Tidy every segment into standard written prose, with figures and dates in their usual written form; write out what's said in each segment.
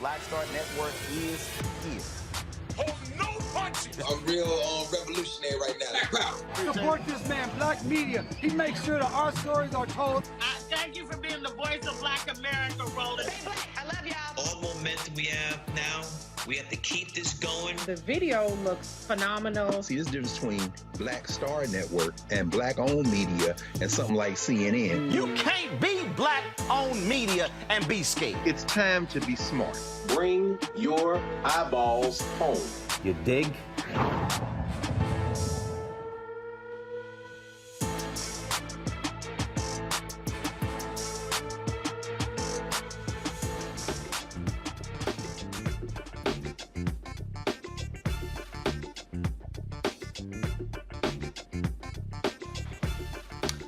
Black Star Network is here. Oh, no punches! I'm real revolutionary right now. Support this man, Black Media. He makes sure that our stories are told. Thank you for being the voice of Black America, Roland. Stay black. I love y'all. All momentum we have now, we have to keep this going. The video looks phenomenal. See, there's a difference between Black Star Network and Black-owned media and something like CNN. You can't be Black-owned media and be scared. It's time to be smart. Bring your eyeballs home. You dig?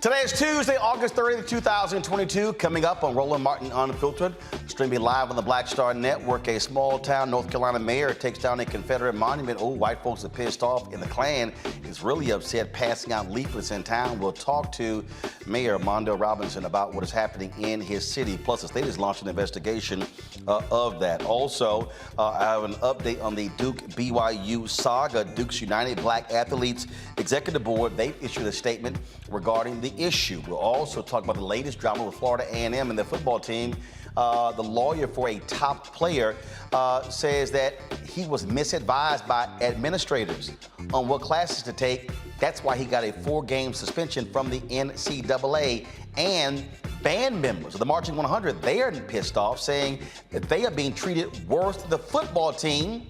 Today is Tuesday, August 30th, 2022. Coming up on Roland Martin Unfiltered, streaming live on the Black Star Network. A small town North Carolina mayor takes down a Confederate monument. Oh, white folks are pissed off, and the Klan is really upset, passing out leaflets in town. We'll talk to Mayor Mondale Robinson about what is happening in his city. Plus, the state has launched an investigation of that. Also, I have an update on the Duke BYU saga. Duke's United Black Athletes Executive Board, they issued a statement regarding the issue. We'll also talk about the latest drama with Florida A&M and the football team. The lawyer for a top player says that he was misadvised by administrators on what classes to take. That's why he got a 4-game suspension from the NCAA. And band members of the Marching 100, they are pissed off, saying that they are being treated worse than the football team.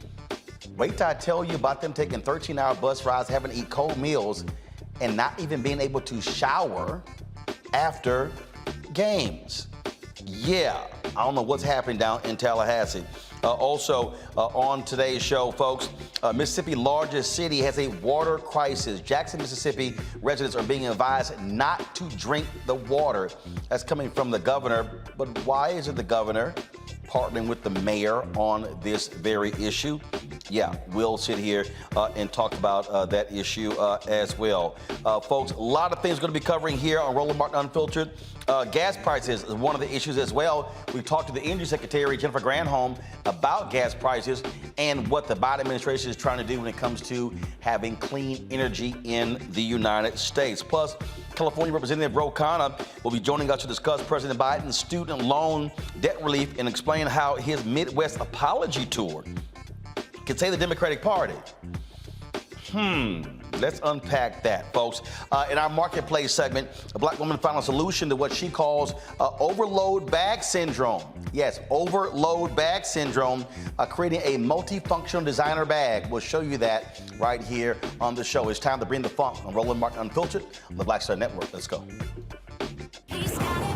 Wait till I tell you about them taking 13-hour bus rides, having to eat cold meals, and not even being able to shower after games. Yeah, I don't know what's happening down in Tallahassee. Also, on today's show, folks, Mississippi's largest city has a water crisis. Jackson, Mississippi residents are being advised not to drink the water. That's coming from the governor. But why isn't the governor partnering with the mayor on this very issue? Yeah, we'll sit here and talk about that issue as well. Folks, a lot of things going to be covering here on Roland Martin Unfiltered. Gas prices is one of the issues as well. We talked to the Energy Secretary, Jennifer Granholm, about gas prices and what the Biden administration is trying to do when it comes to having clean energy in the United States. Plus, California Representative Khanna will be joining us to discuss President Biden's student loan debt relief and explain how his Midwest apology tour can save the Democratic Party. Let's unpack that, folks. In our marketplace segment, a black woman found a solution to what she calls overload bag syndrome. Yes, overload bag syndrome, creating a multifunctional designer bag. We'll show you that right here on the show. It's time to bring the funk on Roland Martin Unfiltered on the Black Star Network. Let's go. He's got it.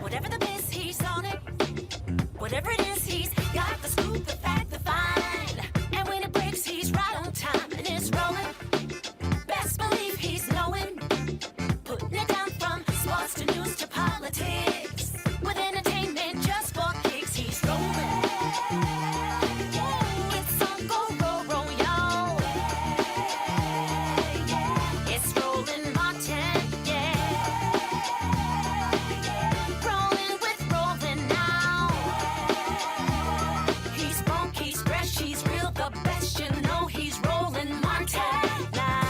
Whatever the miss, he's on it. Whatever it is, he's got the scoop, the fact, the find. And when it breaks, he's right on time and it's rolling. Best believe he's knowing. Putting it down from sports to news to politics. With entertainment just for kicks, he's rolling. It's on Go Roll, y'all. It's Roland Martin, yeah. Rolling with Roland now. He's funk, he's fresh, he's real, the best, you know he's Roland Martin now.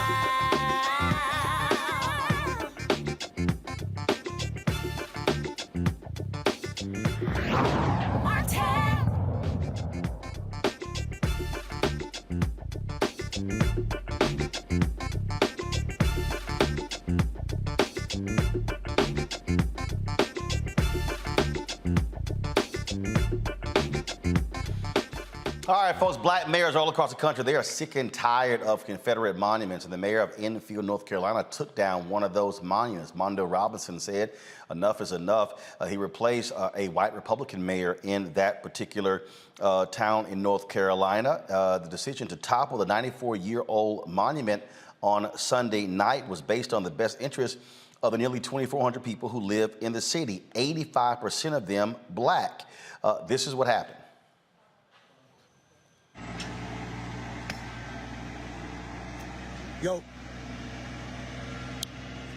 All right, folks, black mayors all across the country, they are sick and tired of Confederate monuments, and the mayor of Enfield, North Carolina, took down one of those monuments. Mondale Robinson said enough is enough. He replaced a white Republican mayor in that particular town in North Carolina. The decision to topple the 94-year-old monument on Sunday night was based on the best interest of the nearly 2,400 people who live in the city, 85% of them black. This is what happened. Yo,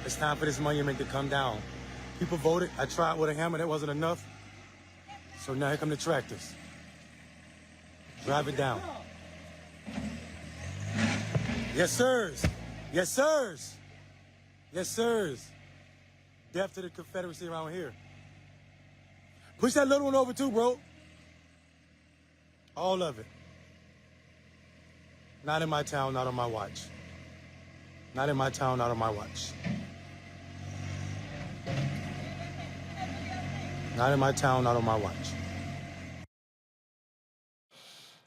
it's time for this monument to come down. People voted. I tried with a hammer. That wasn't enough. So now here come the tractors. Drive it down. Yes, sirs. Yes, sirs. Yes, sirs. Death to the Confederacy around here. Push that little one over too, bro. All of it. Not in my town, not on my watch. Not in my town, not on my watch. Not in my town, not on my watch.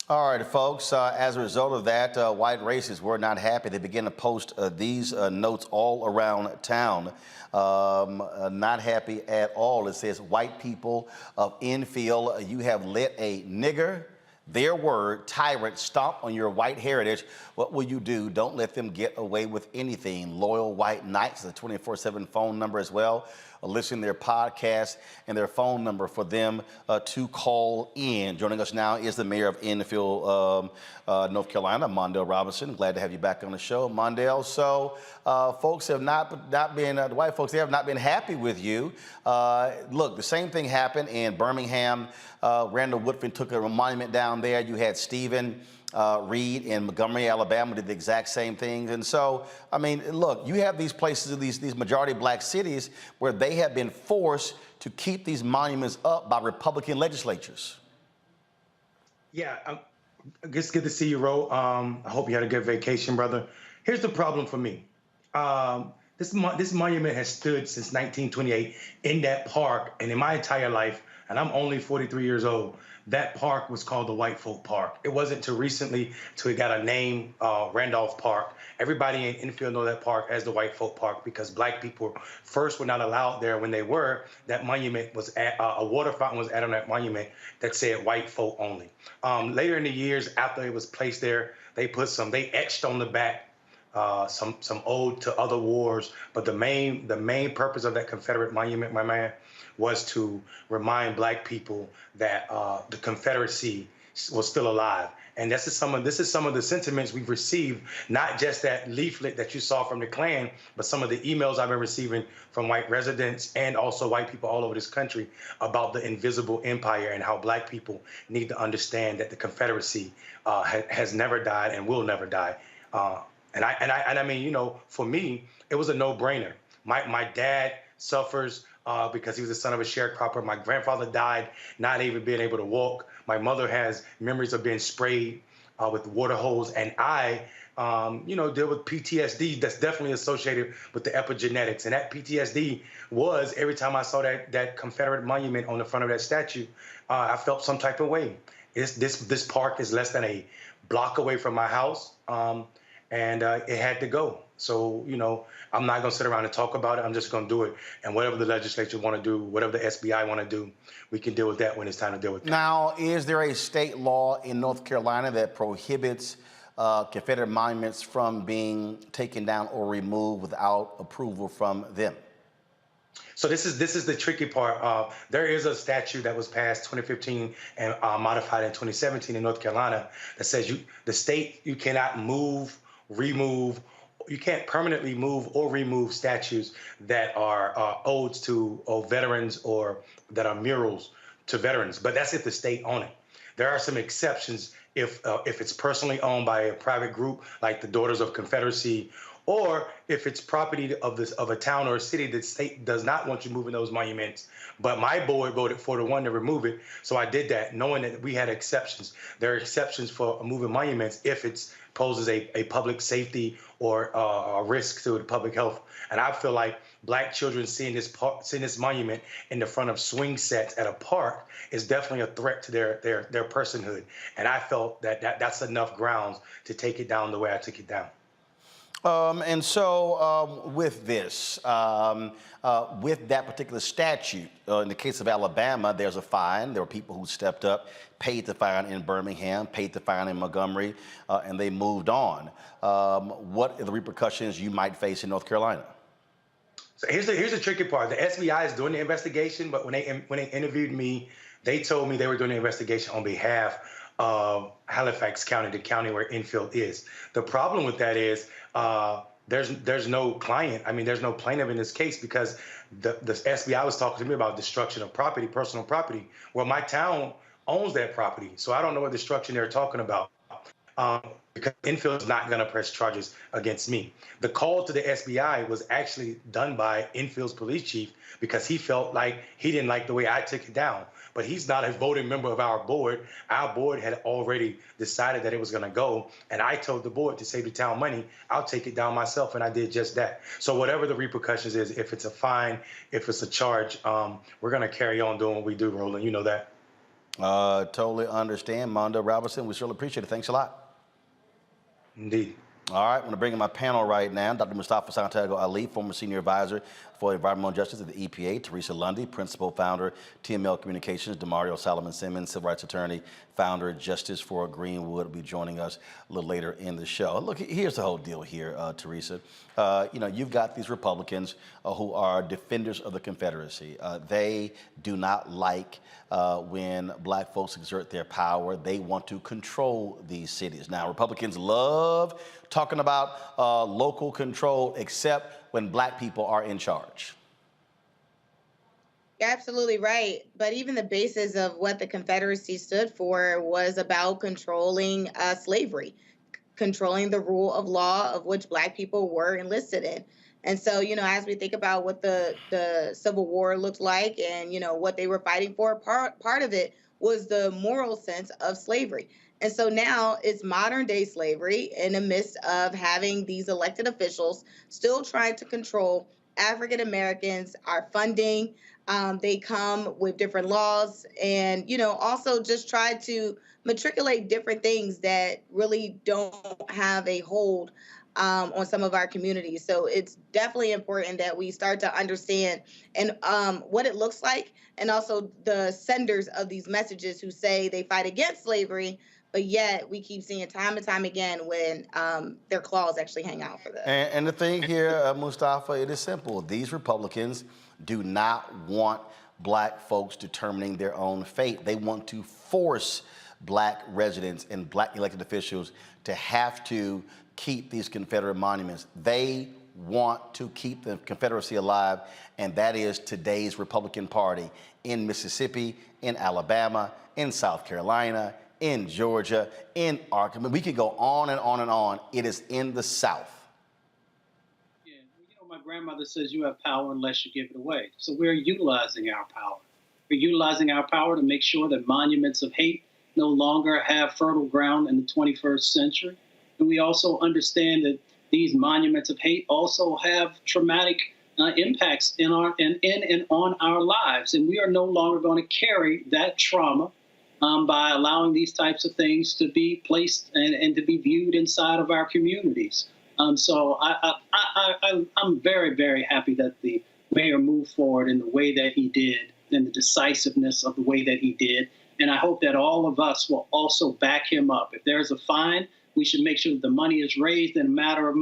All right, folks, as a result of that, white racists were not happy. They began to post these notes all around town. Not happy at all. It says, white people of Enfield, you have let a nigger, their word, tyrant, stomp on your white heritage. What will you do? Don't let them get away with anything. Loyal White Knights, the 24/7 phone number as well. Listen to their podcast and their phone number for them to call in. Joining us now is the mayor of Enfield, North Carolina, Mondale Robinson. Glad to have you back on the show, Mondale. So folks have not been, the white folks, they have not been happy with you. Look, the same thing happened in Birmingham. Randall Woodfin took a monument down there. You had Stephen Reed in Montgomery, Alabama did the exact same thing. And so, I mean, look, you have these places, these majority black cities where they have been forced to keep these monuments up by Republican legislatures. Yeah, it's good to see you, Ro. I hope you had a good vacation, brother. Here's the problem for me. This monument has stood since 1928 in that park, and in my entire life, and I'm only 43 years old, that park was called the White Folk Park. It wasn't too recently till it got a name, Randolph Park. Everybody in Enfield know that park as the White Folk Park because black people first were not allowed there. When they were, that monument was at, a water fountain was added on that monument that said white folk only. Later in the years, after it was placed there, they etched on the back some ode to other wars. But the main purpose of that Confederate monument, my man, was to remind black people that the Confederacy was still alive. And this is some of the sentiments we've received, not just that leaflet that you saw from the Klan, but some of the emails I've been receiving from white residents and also white people all over this country about the invisible empire and how black people need to understand that the Confederacy has never died and will never die. And I mean, you know, for me, it was a no-brainer. My dad suffers because he was the son of a sharecropper. My grandfather died not even being able to walk. My mother has memories of being sprayed with water hose. And I, you know, deal with PTSD that's definitely associated with the epigenetics. And that PTSD was every time I saw that Confederate monument on the front of that statue, I felt some type of way. This park is less than a block away from my house. And it had to go. So, you know, I'm not going to sit around and talk about it. I'm just going to do it. And whatever the legislature want to do, whatever the SBI want to do, we can deal with that when it's time to deal with that. Now, is there a state law in North Carolina that prohibits Confederate monuments from being taken down or removed without approval from them? So this is the tricky part. There is a statute that was passed 2015 and modified in 2017 in North Carolina that says the state cannot move, remove, you can't permanently move or remove statues that are odes to veterans or that are murals to veterans. But that's if the state own it. There are some exceptions if it's personally owned by a private group like the Daughters of Confederacy, or if it's property of a town or a city, the state does not want you moving those monuments. But my board voted 4-1 to remove it, so I did that, knowing that we had exceptions. There are exceptions for moving monuments if it poses a public safety or a risk to the public health. And I feel like black children seeing this monument in the front of swing sets at a park is definitely a threat to their personhood. And I felt that's enough grounds to take it down the way I took it down. And so with this, with that particular statute, in the case of Alabama, there's a fine. There were people who stepped up, paid the fine in Birmingham, paid the fine in Montgomery, and they moved on. What are the repercussions you might face in North Carolina? So here's the tricky part. The SBI is doing the investigation, but when they interviewed me, they told me they were doing the investigation on behalf of Halifax County, the county where Enfield is. The problem with that is there's no client. I mean, there's no plaintiff in this case because the SBI was talking to me about destruction of property, personal property. Well, my town owns that property. So I don't know what destruction they're talking about. Because Infield is not going to press charges against me. The call to the SBI was actually done by Infield's police chief because he felt like he didn't like the way I took it down. But he's not a voting member of our board. Our board had already decided that it was going to go. And I told the board to save the town money, I'll take it down myself. And I did just that. So whatever the repercussions is, if it's a fine, if it's a charge, we're going to carry on doing what we do, Roland. You know that. Totally understand. Mondo Robinson, we surely appreciate it. Thanks a lot. Indeed. All right, I'm going to bring in my panel right now. Dr. Mustafa Santiago Ali, former senior advisor for environmental justice at the EPA. Teresa Lundy, principal founder, TML Communications. Demario Solomon Simmons, civil rights attorney, founder, Justice for Greenwood, will be joining us a little later in the show. Look, here's the whole deal here, Teresa. You've got these Republicans who are defenders of the Confederacy. They do not like when black folks exert their power. They want to control these cities. Now, Republicans love talking about local control, except when black people are in charge. You're absolutely right. But even the basis of what the Confederacy stood for was about controlling slavery, controlling the rule of law of which black people were enlisted in. And so, as we think about what the Civil War looked like and, what they were fighting for, part of it was the moral sense of slavery. And so now it's modern day slavery in the midst of having these elected officials still trying to control African Americans, our funding. They come with different laws and, also just try to matriculate different things that really don't have a hold on some of our communities. So it's definitely important that we start to understand and what it looks like, and also the senders of these messages who say they fight against slavery, but yet we keep seeing time and time again when their claws actually hang out for this. And the thing here, Mustafa, it is simple. These Republicans do not want black folks determining their own fate. They want to force black residents and black elected officials to have to keep these Confederate monuments. They want to keep the Confederacy alive, and that is today's Republican Party in Mississippi, in Alabama, in South Carolina, in Georgia, in Arkansas. We could go on and on and on. It is in the South. Yeah, my grandmother says you have power unless you give it away. So we're utilizing our power. We're utilizing our power to make sure that monuments of hate no longer have fertile ground in the 21st century. And we also understand that these monuments of hate also have traumatic impacts in our and on our lives. And we are no longer going to carry that trauma by allowing these types of things to be placed and to be viewed inside of our communities. So I'm very, very happy that the mayor moved forward in the way that he did and the decisiveness of the way that he did. And I hope that all of us will also back him up. If there's a fine, we should make sure that the money is raised in a matter of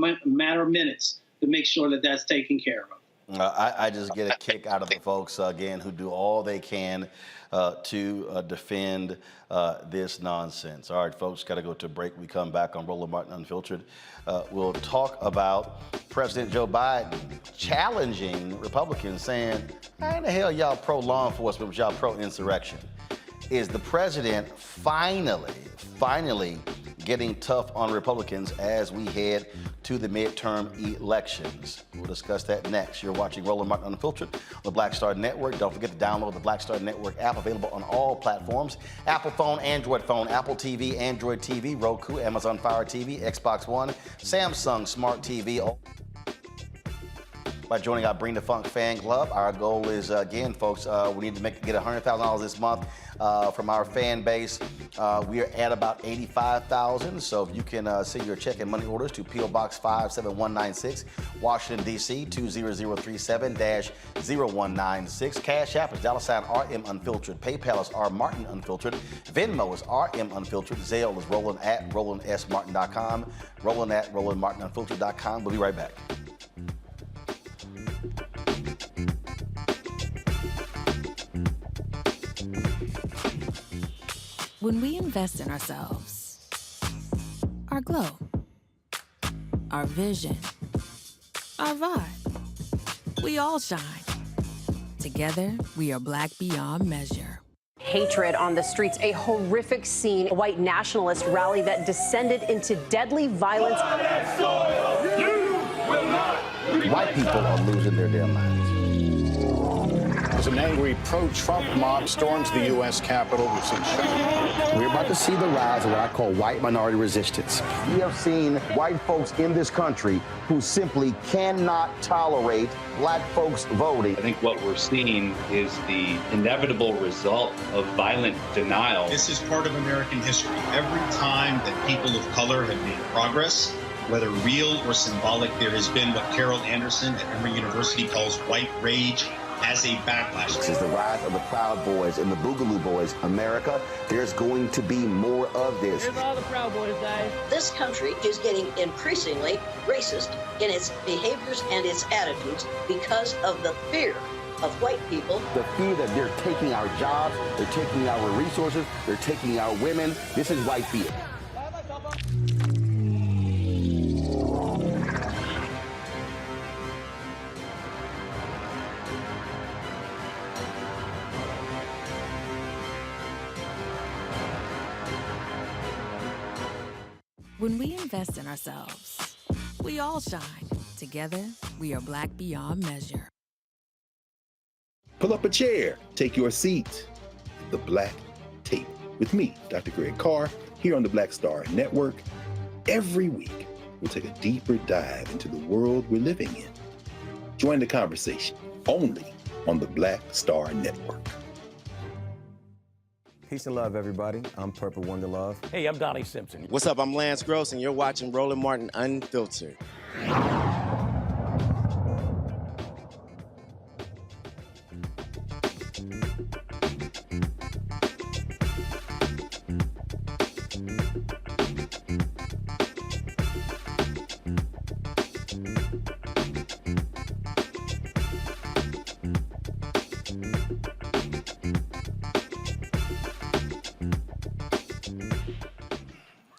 minutes to make sure that that's taken care of. I just get a kick out of the folks, again, who do all they can to defend this nonsense. All right, folks, got to go to a break. We come back on Roland Martin Unfiltered. We'll talk about President Joe Biden challenging Republicans, saying, how in the hell y'all pro-law enforcement, but y'all pro-insurrection? Is the president finally getting tough on Republicans as we head to the midterm elections? We'll discuss that next. You're watching Roland Martin Unfiltered on the Black Star Network. Don't forget to download the Black Star Network app, available on all platforms: Apple phone, Android phone, Apple TV, Android TV, Roku, Amazon Fire TV, Xbox One, Samsung Smart TV. By joining our Bring the Funk fan club. Our goal is, again, folks, we need to get $100,000 this month from our fan base. We are at about 85,000. So if you can send your check and money orders to P.O. Box 57196, Washington, D.C. 20037-0196. Cash App is $RM Unfiltered. PayPal is R Martin Unfiltered. Venmo is RM Unfiltered. Zelle is Roland at RolandSMartin.com. Roland at RolandMartinUnfiltered.com. We'll be right back. When we invest in ourselves, our glow, our vision, our vibe, we all shine. Together, we are black beyond measure. hatred on the streets, a horrific scene, a white nationalist rally that descended into deadly violence. White people are losing their damn minds. As an angry pro-Trump mob storms the U.S. Capitol, we've seen We're about to see the rise of what I call white minority resistance. We have seen white folks in this country who simply cannot tolerate black folks voting. I think what we're seeing is the inevitable result of violent denial. This is part of American history. Every time that people of color have made progress, whether real or symbolic, there has been what Carol Anderson at Emory University calls white rage as a backlash. This is the rise of the Proud Boys and the Boogaloo Boys. America, there's going to be more of this. Here's all the Proud Boys, guys. This country is getting increasingly racist in its behaviors and its attitudes because of the fear of white people. The fear that they're taking our jobs, they're taking our resources, they're taking our women. This is white fear. When we invest in ourselves, we all shine. Together, we are Black beyond measure. Pull up a chair, take your seat. The Black Tape with me, Dr. Greg Carr, here on the Black Star Network. Every week, we'll take a deeper dive into the world we're living in. Join the conversation only on the Black Star Network. Peace and love, everybody. I'm Purple Wonder Love. Hey, I'm Donnie Simpson. What's up? I'm Lance Gross, and you're watching Roland Martin Unfiltered.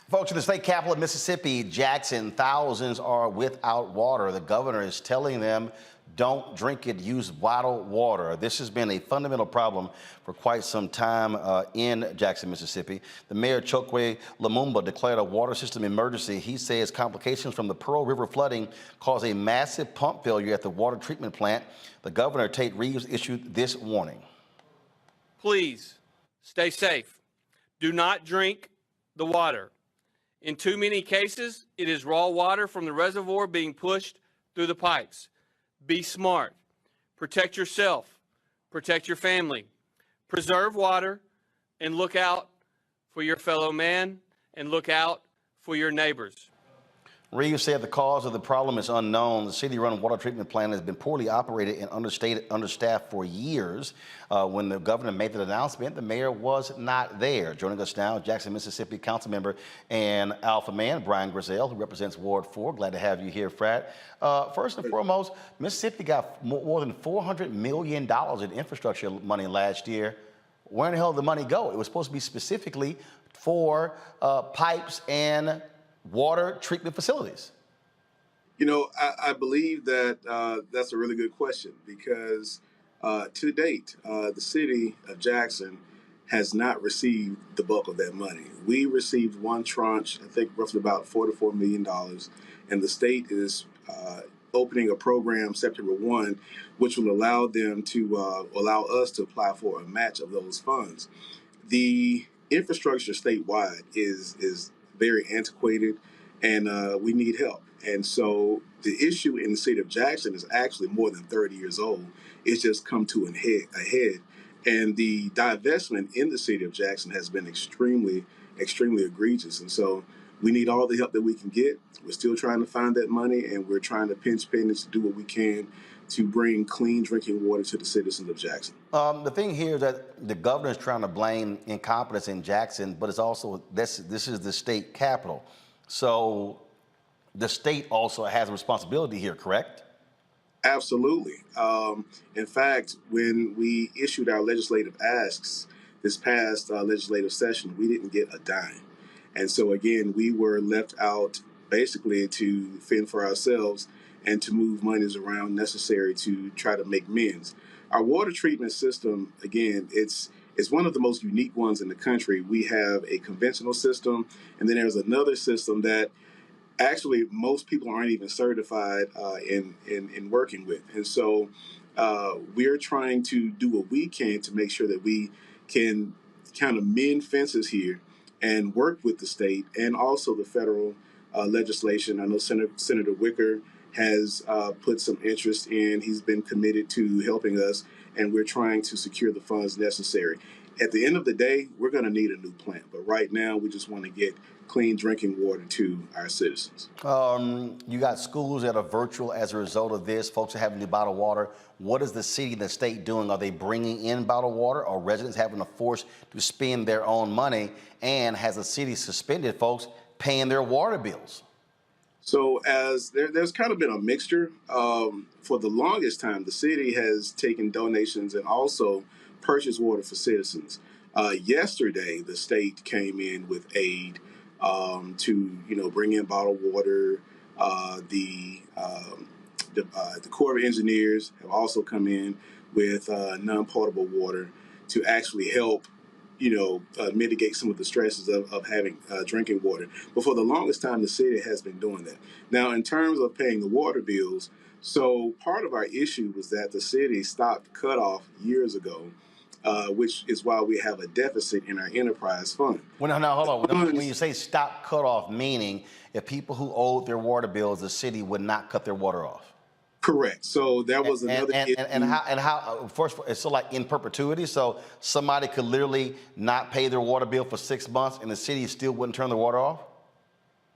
Folks, in the state capital of Mississippi, Jackson, thousands are without water. The governor is telling them, don't drink it, use bottled water. This has been a fundamental problem for quite some time in Jackson, Mississippi. The mayor, Chokwe Lumumba, declared a water system emergency. He says complications from the Pearl River flooding caused a massive pump failure at the water treatment plant. The governor, Tate Reeves, issued this warning. Please stay safe. Do not drink the water. In too many cases, it is raw water from the reservoir being pushed through the pipes. Be smart. Protect yourself. Protect your family. Preserve water and look out for your fellow man and look out for your neighbors. Reeves said the cause of the problem is unknown. The city-run water treatment plant has been poorly operated and understaffed for years. When the governor made that announcement, the mayor was not there. Joining us now, Jackson, Mississippi council member and Alpha man, Brian Grizzell, who represents Ward 4. Glad to have you here, Frat. First and foremost, Mississippi got more than $400 million in infrastructure money last year. Where in the hell did the money go? It was supposed to be specifically for pipes and water treatment facilities. You know, I believe that that's a really good question because to date, the city of Jackson has not received the bulk of that money. We received one tranche, I think roughly about $4 million, and the state is opening a program September 1, which will allow them to allow us to apply for a match of those funds. The infrastructure statewide is very antiquated, and we need help. And so the issue in the city of Jackson is actually more than 30 years old. It's just come to a head. And the divestment in the city of Jackson has been extremely, extremely egregious. And so we need all the help that we can get. We're still trying to find that money, and we're trying to pinch pennies to do what we can to bring clean drinking water to the citizens of Jackson. The thing here is that the governor is trying to blame incompetence in Jackson, but it's also, this is the state capital. So the state also has a responsibility here, correct? Absolutely. In fact, when we issued our legislative asks this past legislative session, we didn't get a dime. And so again, we were left out basically to fend for ourselves and to move monies around necessary to try to make amends. Our water treatment system, again, it's It's one of the most unique ones in the country. We have a conventional system, and then there's another system that actually most people aren't even certified in working with. And so we're trying to do what we can to make sure that we can kind of mend fences here and work with the state and also the federal legislation. I know Senator Wicker has put some interest in. He's been committed to helping us, and we're trying to secure the funds necessary. At the end of the day, we're going to need a new plant. But right now, we just want to get clean drinking water to our citizens. You got schools that are virtual as a result of this. Folks are having to bottle water. What is the city and the state doing? Are they bringing in bottled water, or residents having to force to spend their own money? And has the city suspended folks paying their water bills? So as there's kind of been a mixture. For the longest time, the city has taken donations and also purchased water for citizens. Yesterday, the state came in with aid to bring in bottled water. The Corps of Engineers have also come in with non-potable water to actually help mitigate some of the stresses of having drinking water. But for the longest time, the city has been doing that. Now, in terms of paying the water bills, so part of our issue was that the city stopped cutoff years ago, which is why we have a deficit in our enterprise fund. Well, now, hold on. When you say stop cutoff, meaning if people who owed their water bills, the city would not cut their water off. Correct. So that was another issue. And how first, it's so like in perpetuity. So somebody could literally not pay their water bill for 6 months and the city still wouldn't turn the water off?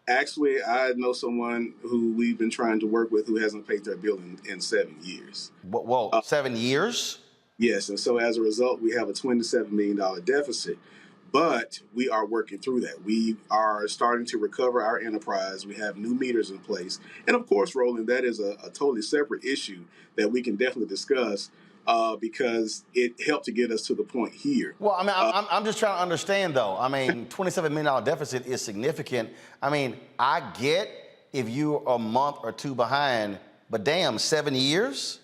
Actually, I know someone who we've been trying to work with who hasn't paid their bill in 7 years. Whoa, 7 years? Yes. And so as a result, we have a $27 million deficit. But we are working through that. We are starting to recover our enterprise. We have new meters in place. And of course, Roland, that is a totally separate issue that we can definitely discuss because it helped to get us to the point here. Well, I mean, I'm just trying to understand, though. I mean, $27 million deficit is significant. I mean, I get if you're a month or two behind, but damn, 7 years?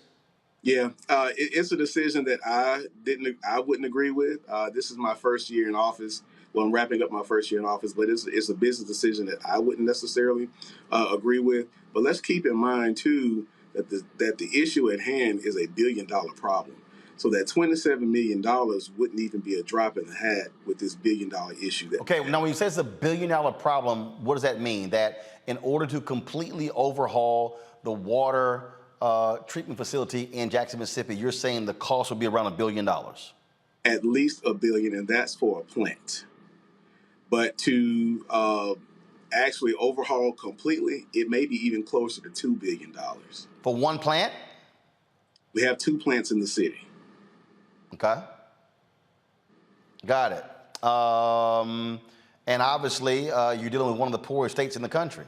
Yeah, it's a decision that I wouldn't agree with. This is my first year in office. Well, I'm wrapping up my first year in office, but it's a business decision that I wouldn't necessarily agree with. But let's keep in mind too that the issue at hand is $1 billion problem. So that $27 million wouldn't even be a drop in the hat with this $1 billion issue. Okay, now when you say it's $1 billion problem, what does that mean? That in order to completely overhaul the water treatment facility in Jackson, Mississippi, you're saying the cost would be around $1 billion? At least $1 billion, and that's for a plant. But to actually overhaul completely, it may be even closer to $2 billion. For one plant? We have 2 plants in the city. Okay. Got it. And obviously, you're dealing with one of the poorest states in the country.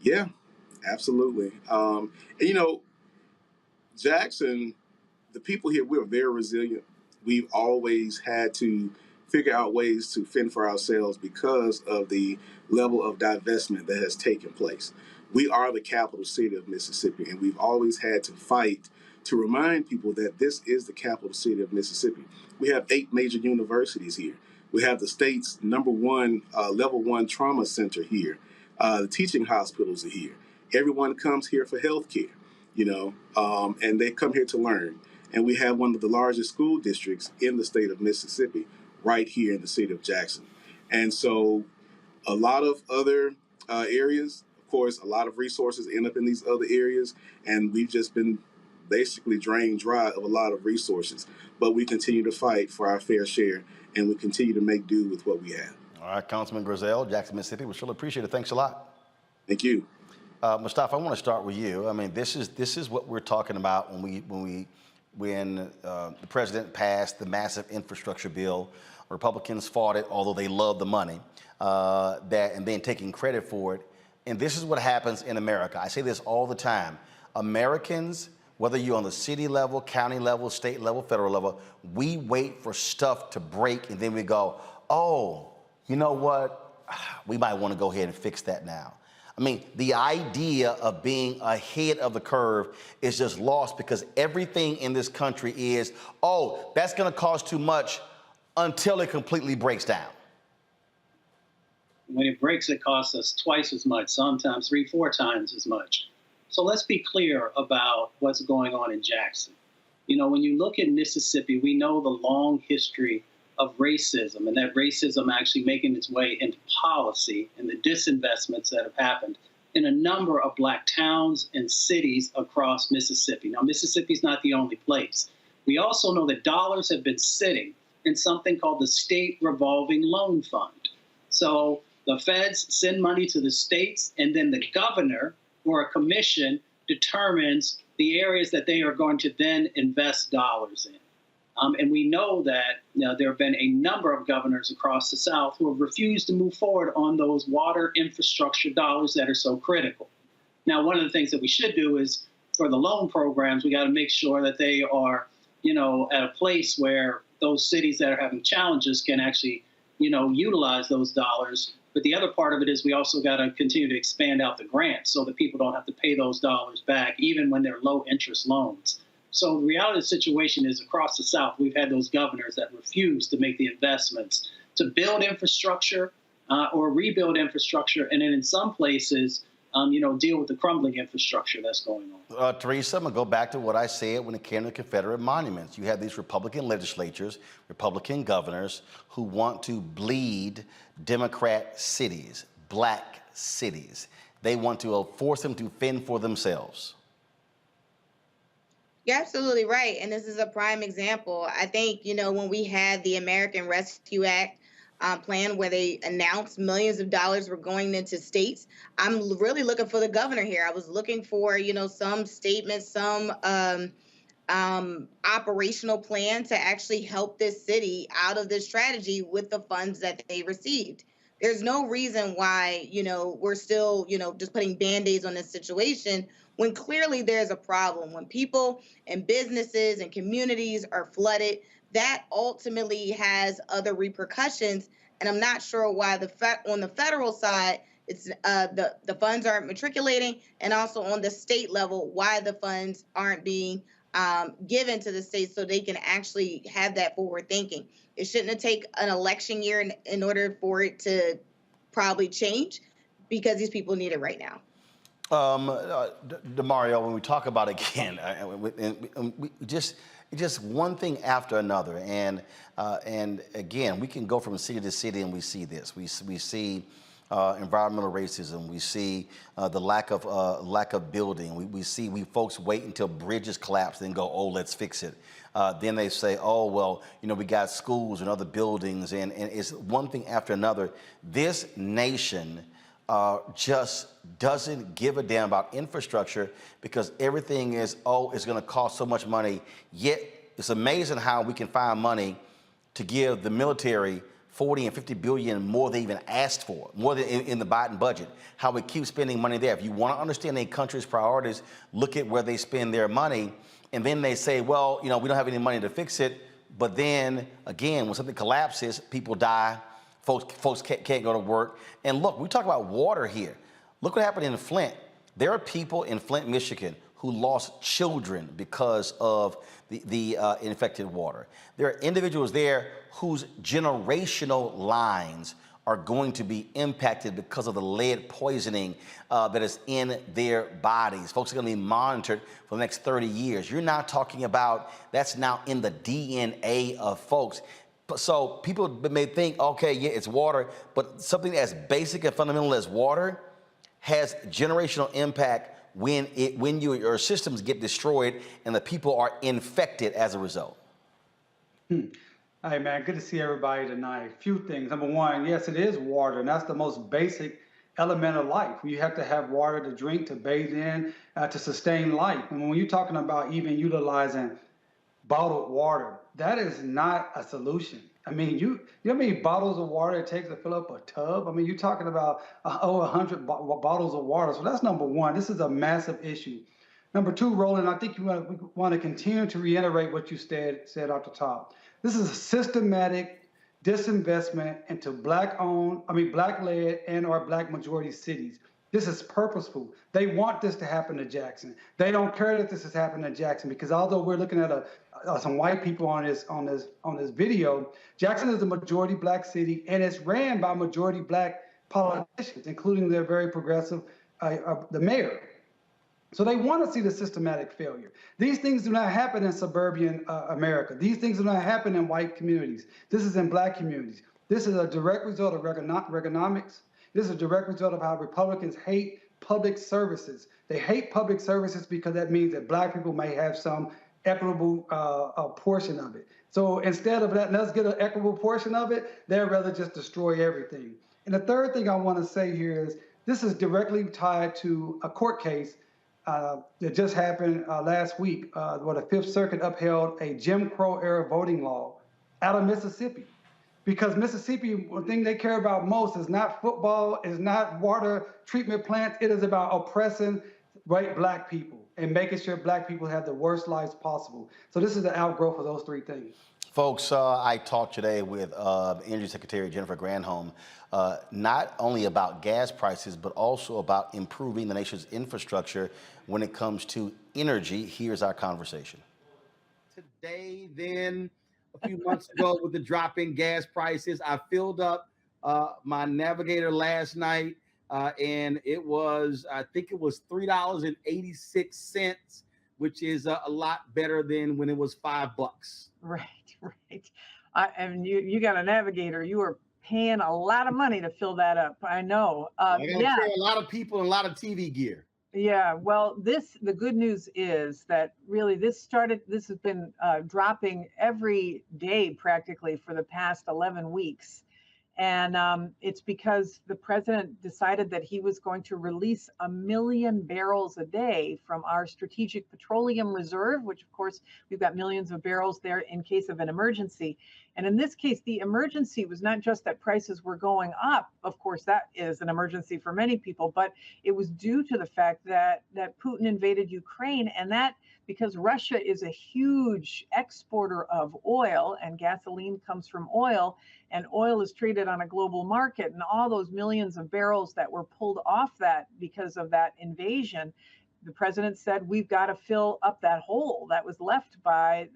Yeah. Absolutely. And Jackson, the people here, we're very resilient. We've always had to figure out ways to fend for ourselves because of the level of divestment that has taken place. We are the capital city of Mississippi, and we've always had to fight to remind people that this is the capital city of Mississippi. We have 8 major universities here. We have the state's #1 level 1 trauma center here. The teaching hospitals are here. Everyone comes here for health care, and they come here to learn. And we have one of the largest school districts in the state of Mississippi right here in the city of Jackson. And so a lot of other areas, of course, a lot of resources end up in these other areas, and we've just been basically drained dry of a lot of resources. But we continue to fight for our fair share, and we continue to make do with what we have. All right, Councilman Grizzell, Jackson, Mississippi, we surely appreciate it. Thanks a lot. Thank you. Mustafa, I want to start with you. I mean, this is what we're talking about when the president passed the massive infrastructure bill. Republicans fought it, although they love the money, and then taking credit for it. And this is what happens in America. I say this all the time. Americans, whether you're on the city level, county level, state level, federal level, we wait for stuff to break, and then we go, oh, you know what? We might want to go ahead and fix that now. I mean, the idea of being ahead of the curve is just lost because everything in this country is, oh, that's going to cost too much. until it completely breaks down. When it breaks, it costs us twice as much, sometimes 3-4 times as much. So let's be clear about what's going on in Jackson. You know, when you look at Mississippi, we know the long history of racism, and that racism actually making its way into policy and the disinvestments that have happened in a number of Black towns and cities across Mississippi. Now, Mississippi's not the only place. We also know that dollars have been sitting in something called the State Revolving Loan Fund. So the feds send money to the states, and then the governor or a commission determines the areas that they are going to then invest dollars in. And we know that there have been a number of governors across the South who have refused to move forward on those water infrastructure dollars that are so critical. Now, one of the things that we should do is for the loan programs, we got to make sure that they are, at a place where those cities that are having challenges can actually, utilize those dollars. But the other part of it is we also got to continue to expand out the grants so that people don't have to pay those dollars back, even when they're low interest loans. So the reality of the situation is across the South, we've had those governors that refuse to make the investments to build infrastructure or rebuild infrastructure, and then in some places, deal with the crumbling infrastructure that's going on. Teresa, I'm going to go back to what I said when it came to Confederate monuments. You have these Republican legislatures, Republican governors who want to bleed Democrat cities, Black cities. They want to force them to fend for themselves. You're absolutely right. And this is a prime example. I think, when we had the American Rescue Act plan where they announced millions of dollars were going into states, I'm really looking for the governor here. I was looking for, some statements, some operational plan to actually help this city out of this strategy with the funds that they received. There's no reason why, we're still, just putting Band-Aids on this situation when clearly there's a problem. When people and businesses and communities are flooded, that ultimately has other repercussions. And I'm not sure why on the federal side, it's the funds aren't matriculating, and also on the state level, why the funds aren't being given to the states so they can actually have that forward thinking. It shouldn't have taken an election year in order for it to probably change, because these people need it right now. DeMario, when we talk about again, we just one thing after another, and again, we can go from city to city and we see this. We see environmental racism. We see the lack of building. We see folks wait until bridges collapse, then go, oh, let's fix it. Then they say, oh, well, we got schools and other buildings, and it's one thing after another. This nation just doesn't give a damn about infrastructure, because everything is, it's going to cost so much money. Yet it's amazing how we can find money to give the military 40 and 50 billion more than even asked for, more than in the Biden budget. How we keep spending money there. If you want to understand a country's priorities, look at where they spend their money, and then they say, well, we don't have any money to fix it. But then again, when something collapses, people die. Folks can't go to work. And look, we talk about water here. Look what happened in Flint. There are people in Flint, Michigan, who lost children because of the infected water. There are individuals there whose generational lines are going to be impacted because of the lead poisoning that is in their bodies. Folks are going to be monitored for the next 30 years. You're now talking about that's now in the DNA of folks. So people may think, okay, yeah, it's water, but something as basic and fundamental as water has generational impact when your systems get destroyed and the people are infected as a result. Hey, man, good to see everybody tonight. A few things. Number one, yes, it is water, and that's the most basic element of life. You have to have water to drink, to bathe in, to sustain life. And when you're talking about even utilizing bottled water, that is not a solution. I mean, you know how many bottles of water it takes to fill up a tub? I mean, you're talking about 100 bottles of water. So that's number one. This is a massive issue. Number two, Roland, I think we want to continue to reiterate what you said off the top. This is a systematic disinvestment into Black-led and or Black majority cities. This is purposeful. They want this to happen to Jackson. They don't care that this is happening to Jackson, because although we're looking at some white people on this video. Jackson is a majority black city, and it's ran by majority black politicians, including their very progressive, the mayor. So they want to see the systematic failure. These things do not happen in suburban America. These things do not happen in white communities. This is in black communities. This is a direct result of Reaganomics. This is a direct result of how Republicans hate public services. They hate public services because that means that black people may have some equitable portion of it. So instead of letting us get an equitable portion of it, they'd rather just destroy everything. And the third thing I want to say here is this is directly tied to a court case that just happened last week, where the Fifth Circuit upheld a Jim Crow era voting law out of Mississippi. Because Mississippi, the thing they care about most is not football, is not water treatment plants. It is about oppressing white black people and making sure black people have the worst lives possible. So this is the outgrowth of those three things. Folks, I talked today with Energy Secretary Jennifer Granholm, not only about gas prices, but also about improving the nation's infrastructure when it comes to energy. Here's our conversation. Today, then, a few months ago with the drop in gas prices, I filled up my Navigator last night, and it was, I think it was $3.86, which is a lot better than when it was $5. Right. And you got a Navigator. You were paying a lot of money to fill that up. I know. I carry a lot of people and a lot of TV gear. Yeah. Well, the good news is that really this has been dropping every day practically for the past 11 weeks. And it's because the president decided that he was going to release 1 million barrels a day from our strategic petroleum reserve, which of course we've got millions of barrels there in case of an emergency. And in this case, the emergency was not just that prices were going up. Of course, that is an emergency for many people, but it was due to the fact that Putin invaded Ukraine, and that because Russia is a huge exporter of oil, and gasoline comes from oil, and oil is traded on a global market, and all those millions of barrels that were pulled off that because of that invasion, the president said, we've got to fill up that hole that was left by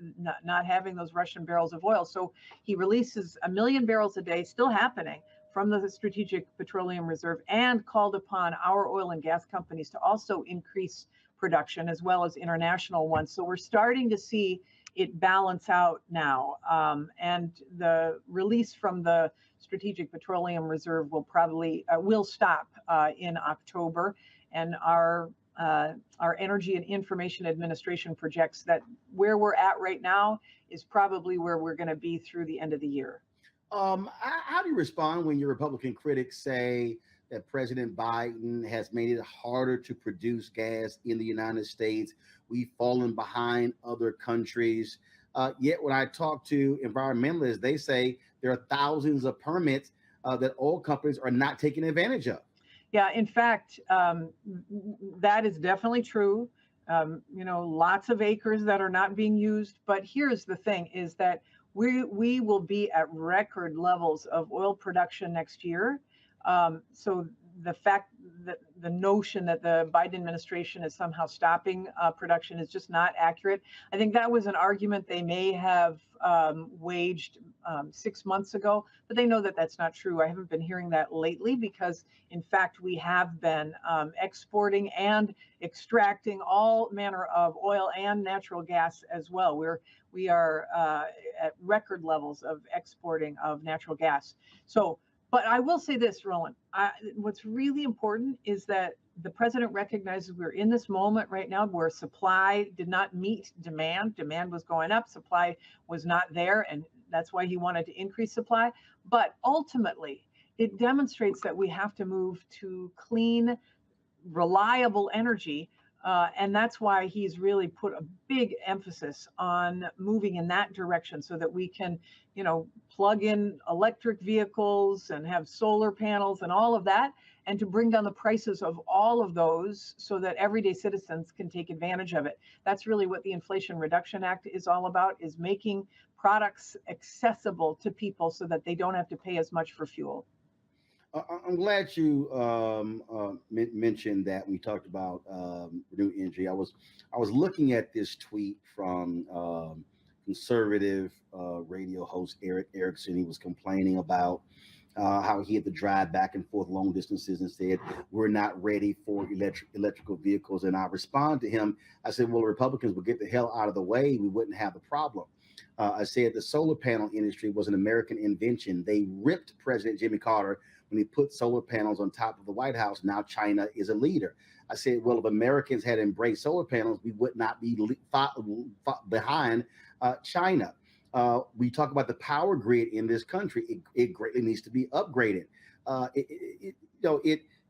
not having those Russian barrels of oil. So he releases 1 million barrels a day, still happening, from the Strategic Petroleum Reserve, and called upon our oil and gas companies to also increase production as well as international ones. So we're starting to see it balance out now. And the release from the Strategic Petroleum Reserve will probably will stop in October. And our Energy and Information Administration projects that where we're at right now is probably where we're going to be through the end of the year. How do you respond when your Republican critics say that President Biden has made it harder to produce gas in the United States? We've fallen behind other countries. Yet when I talk to environmentalists, they say there are thousands of permits that oil companies are not taking advantage of. Yeah, in fact, that is definitely true. Lots of acres that are not being used. But here's the thing is that we will be at record levels of oil production next year. So the fact that the notion that the Biden administration is somehow stopping production is just not accurate. I think that was an argument they may have waged 6 months ago, but they know that that's not true. I haven't been hearing that lately because, in fact, we have been exporting and extracting all manner of oil and natural gas as well. We are at record levels of exporting of natural gas. But I will say this, Roland, what's really important is that the president recognizes we're in this moment right now where supply did not meet demand. Demand was going up, supply was not there, and that's why he wanted to increase supply. But ultimately, it demonstrates that we have to move to clean, reliable energy. And that's why he's really put a big emphasis on moving in that direction so that we can, plug in electric vehicles and have solar panels and all of that, and to bring down the prices of all of those so that everyday citizens can take advantage of it. That's really what the Inflation Reduction Act is all about, is making products accessible to people so that they don't have to pay as much for fuel. I'm glad you mentioned that we talked about renewable energy. I was looking at this tweet from conservative radio host, Eric Erickson. He was complaining about how he had to drive back and forth long distances and said, we're not ready for electrical vehicles. And I responded to him. I said, well, Republicans would get the hell out of the way. We wouldn't have the problem. I said the solar panel industry was an American invention. They ripped President Jimmy Carter when he put solar panels on top of the White House. Now China is a leader. I said, well, if Americans had embraced solar panels, we would not be behind China. We talk about the power grid in this country. It greatly needs to be upgraded.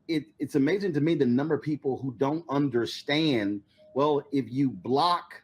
It's amazing to me the number of people who don't understand. Well, if you block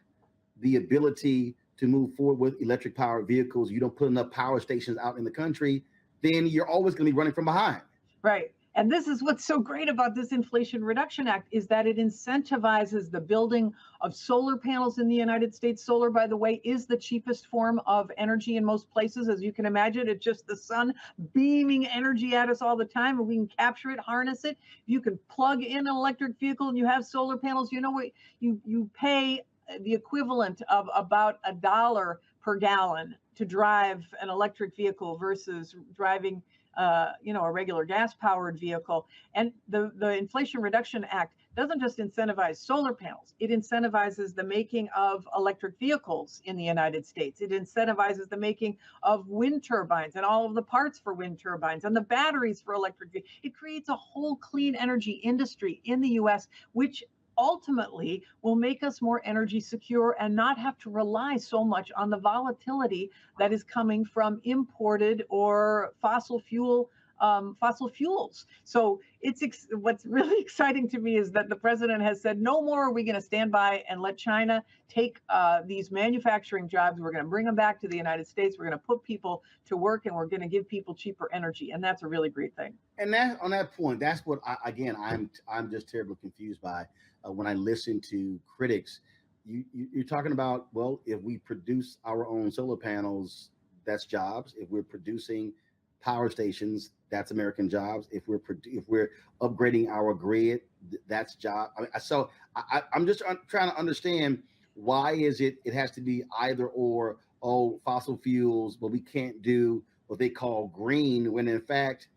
the ability to move forward with electric powered vehicles, you don't put enough power stations out in the country, then you're always going to be running from behind. Right. And this is what's so great about this Inflation Reduction Act is that it incentivizes the building of solar panels in the United States. Solar, by the way, is the cheapest form of energy in most places. As you can imagine, it's just the sun beaming energy at us all the time, and we can capture it, harness it. You can plug in an electric vehicle and you have solar panels. You know what? You pay the equivalent of about $1 per gallon to drive an electric vehicle versus driving a regular gas-powered vehicle. And the Inflation Reduction Act doesn't just incentivize solar panels. It incentivizes the making of electric vehicles in the United States. It incentivizes the making of wind turbines and all of the parts for wind turbines and the batteries for electric vehicles. It creates a whole clean energy industry in the U.S., which ultimately will make us more energy secure and not have to rely so much on the volatility that is coming from imported or fossil fuels. So what's really exciting to me is that the president has said, no more are we going to stand by and let China take these manufacturing jobs. We're going to bring them back to the United States. We're going to put people to work and we're going to give people cheaper energy. And that's a really great thing. And that on that point, that's what I'm just terribly confused by when I listen to critics. You're talking about, well, if we produce our own solar panels, that's jobs. If we're producing power stations, that's American jobs. If we're upgrading our grid, that's job. I'm just trying to understand, why is it has to be either or? Oh, fossil fuels, but we can't do what they call green, when in fact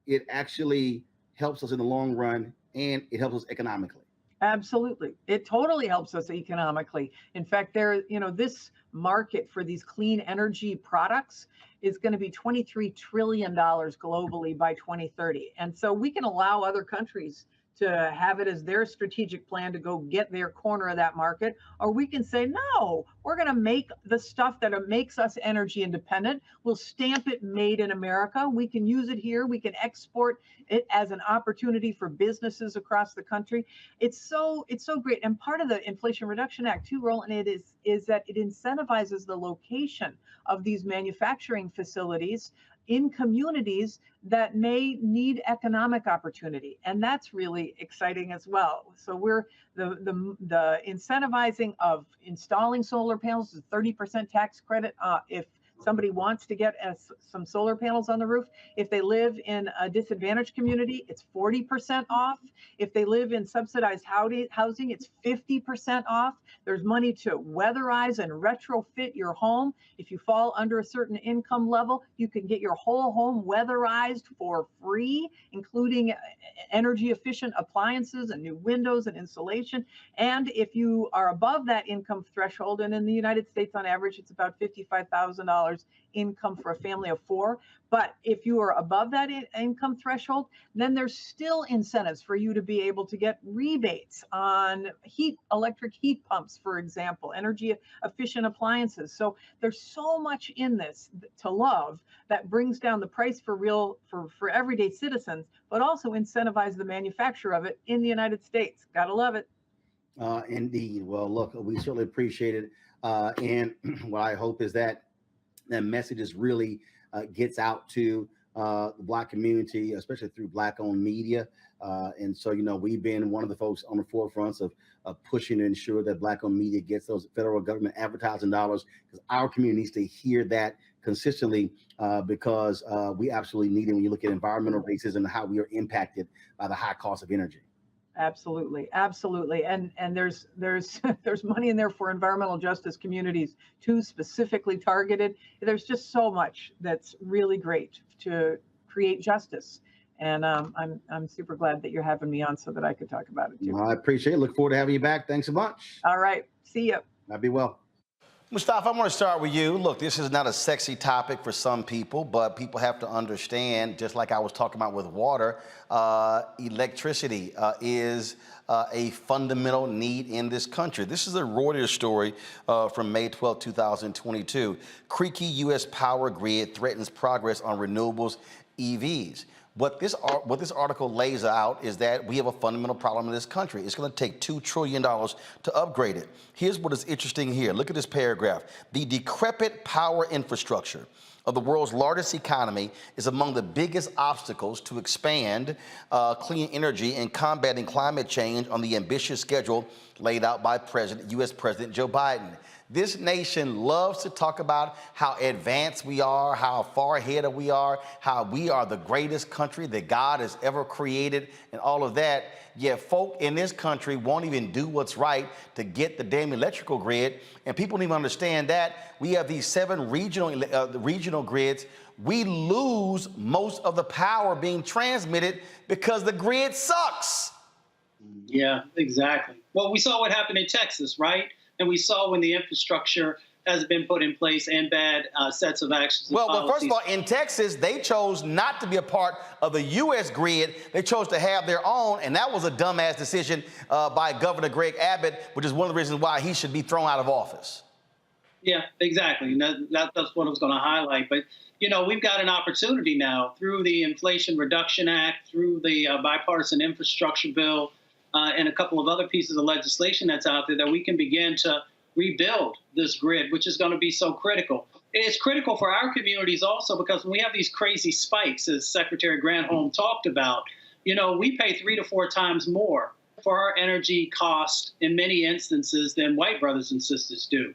it actually helps us in the long run and it helps us economically. Absolutely. It totally helps us economically. In fact, this market for these clean energy products is going to be $23 trillion globally by 2030. And so we can allow other countries to have it as their strategic plan to go get their corner of that market, or we can say, no, we're going to make the stuff that makes us energy independent. We'll stamp it made in America. We can use it here. We can export it as an opportunity for businesses across the country. It's so great. And part of the Inflation Reduction Act too, Roland, is that it incentivizes the location of these manufacturing facilities in communities that may need economic opportunity. And that's really exciting as well. So we're the incentivizing of installing solar panels is 30% tax credit if somebody wants to get some solar panels on the roof. If they live in a disadvantaged community, it's 40% off. If they live in subsidized housing, it's 50% off. There's money to weatherize and retrofit your home. If you fall under a certain income level, you can get your whole home weatherized for free, including energy efficient appliances and new windows and insulation. And if you are above that income threshold, and in the United States on average, it's about $55,000 income for a family of 4. But if you are above that income threshold, then there's still incentives for you to be able to get rebates on electric heat pumps, for example, energy efficient appliances. So there's so much in this to love that brings down the price for everyday citizens, but also incentivize the manufacture of it in the United States. Gotta love it. Indeed. Well, look, we certainly appreciate it. And what I hope is that message is really gets out to the Black community, especially through Black-owned media. And so, we've been one of the folks on the forefronts of pushing to ensure that Black-owned media gets those federal government advertising dollars, because our community needs to hear that consistently, because we absolutely need it when you look at environmental racism and how we are impacted by the high cost of energy. Absolutely, absolutely, and there's there's money in there for environmental justice communities too, specifically targeted. There's just so much that's really great to create justice, and I'm super glad that you're having me on so that I could talk about it too. Well, I appreciate it. Look forward to having you back. Thanks a bunch. All right, see ya. Be well. Mustafa, I want to start with you. Look, this is not a sexy topic for some people, but people have to understand, just like I was talking about with water, electricity is a fundamental need in this country. This is a Reuters story from May 12, 2022. Creaky U.S. power grid threatens progress on renewables EVs. What this article lays out is that we have a fundamental problem in this country. It's going to take $2 trillion to upgrade it. Here's what is interesting here. Look at this paragraph. The decrepit power infrastructure of the world's largest economy is among the biggest obstacles to expand clean energy and combating climate change on the ambitious schedule laid out by U.S. President Joe Biden. This nation loves to talk about how advanced we are, how far ahead we are, how we are the greatest country that God has ever created, and all of that. Yet folk in this country won't even do what's right to get the damn electrical grid. And people don't even understand that. We have these 7 regional grids. We lose most of the power being transmitted because the grid sucks. Yeah, exactly. Well, we saw what happened in Texas, right? And we saw when the infrastructure has been put in place and bad sets of actions. Well, first of all, in Texas, they chose not to be a part of the U.S. grid. They chose to have their own, and that was a dumbass decision by Governor Greg Abbott, which is one of the reasons why he should be thrown out of office. Yeah, exactly. And that's what I was going to highlight. But, you know, we've got an opportunity now through the Inflation Reduction Act, through the bipartisan infrastructure bill, and a couple of other pieces of legislation that's out there that we can begin to rebuild this grid, which is going to be so critical. It's critical for our communities also because when we have these crazy spikes, as Secretary Granholm talked about, you know, we pay 3 to 4 times more for our energy cost in many instances than white brothers and sisters do.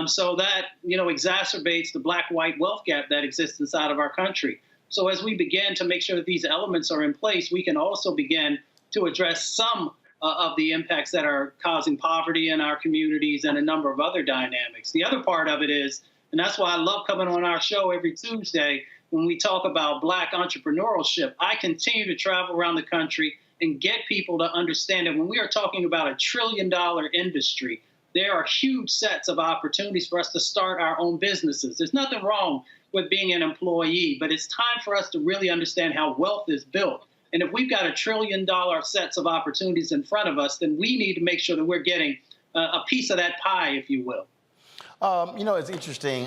So that, you know, exacerbates the black-white wealth gap that exists inside of our country. So as we begin to make sure that these elements are in place, we can also begin to address some of the impacts that are causing poverty in our communities and a number of other dynamics. The other part of it is, and that's why I love coming on our show every Tuesday when we talk about Black entrepreneurship. I continue to travel around the country and get people to understand that when we are talking about $1 trillion industry, there are huge sets of opportunities for us to start our own businesses. There's nothing wrong with being an employee, but it's time for us to really understand how wealth is built. And if we've got $1 trillion sets of opportunities in front of us, then we need to make sure that we're getting a piece of that pie, if you will. You know, it's interesting,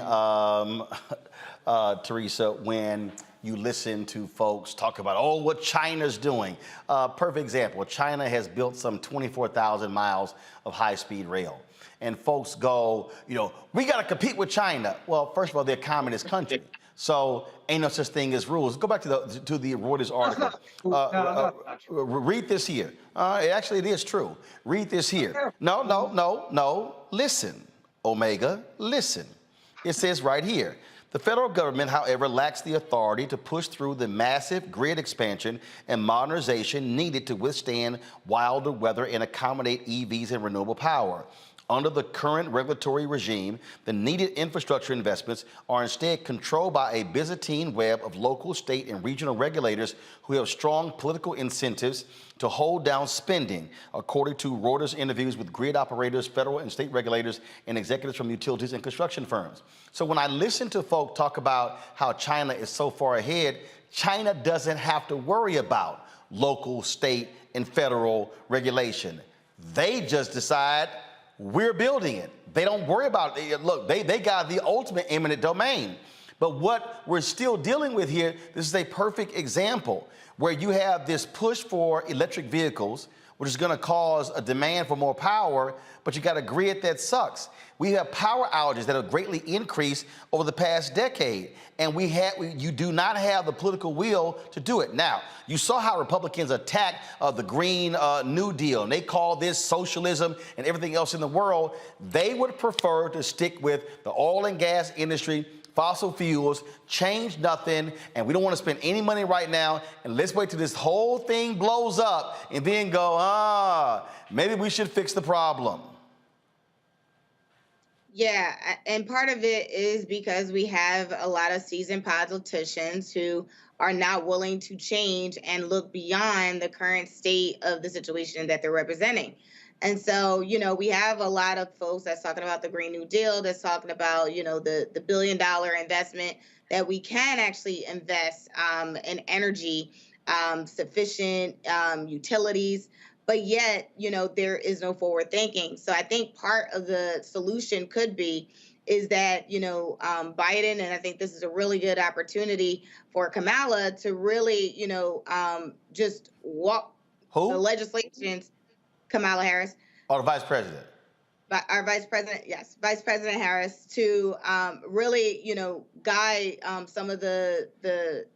Teresa, when you listen to folks talk about, oh, what China's doing. Perfect example, China has built some 24,000 miles of high-speed rail. And folks go, you know, we got to compete with China. Well, first of all, they're a communist country. So ain't no such thing as rules. Go back to the Reuters article. Read this here. Actually, it is true. Read this here. No. Listen, Omega, listen. It says right here. The federal government, however, lacks the authority to push through the massive grid expansion and modernization needed to withstand wilder weather and accommodate EVs and renewable power. Under the current regulatory regime, the needed infrastructure investments are instead controlled by a Byzantine web of local, state, and regional regulators who have strong political incentives to hold down spending, according to Reuters interviews with grid operators, federal and state regulators, and executives from utilities and construction firms. So when I listen to folk talk about how China is so far ahead, China doesn't have to worry about local, state, and federal regulation. They just decide, we're building it. They don't worry about it. Look, they got the ultimate eminent domain. But what we're still dealing with here, this is a perfect example where you have this push for electric vehicles, which is going to cause a demand for more power, but you got a grid that sucks. We have power outages that have greatly increased over the past decade, and you do not have the political will to do it. Now, you saw how Republicans attacked the Green New Deal, and they call this socialism and everything else in the world. They would prefer to stick with the oil and gas industry, fossil fuels, change nothing, and we don't want to spend any money right now, and let's wait till this whole thing blows up and then go, maybe we should fix the problem. Yeah, and part of it is because we have a lot of seasoned politicians who are not willing to change and look beyond the current state of the situation that they're representing. And so, we have a lot of folks that's talking about the Green New Deal, that's talking about, the $1 billion investment that we can actually invest in energy, sufficient utilities. But yet, there is no forward thinking. So I think part of the solution could be is that, Biden, and I think this is a really good opportunity for Kamala to really, just walk the legislations, Kamala Harris. Or the vice president. Our vice president, yes, Vice President Harris, to really, guide some of the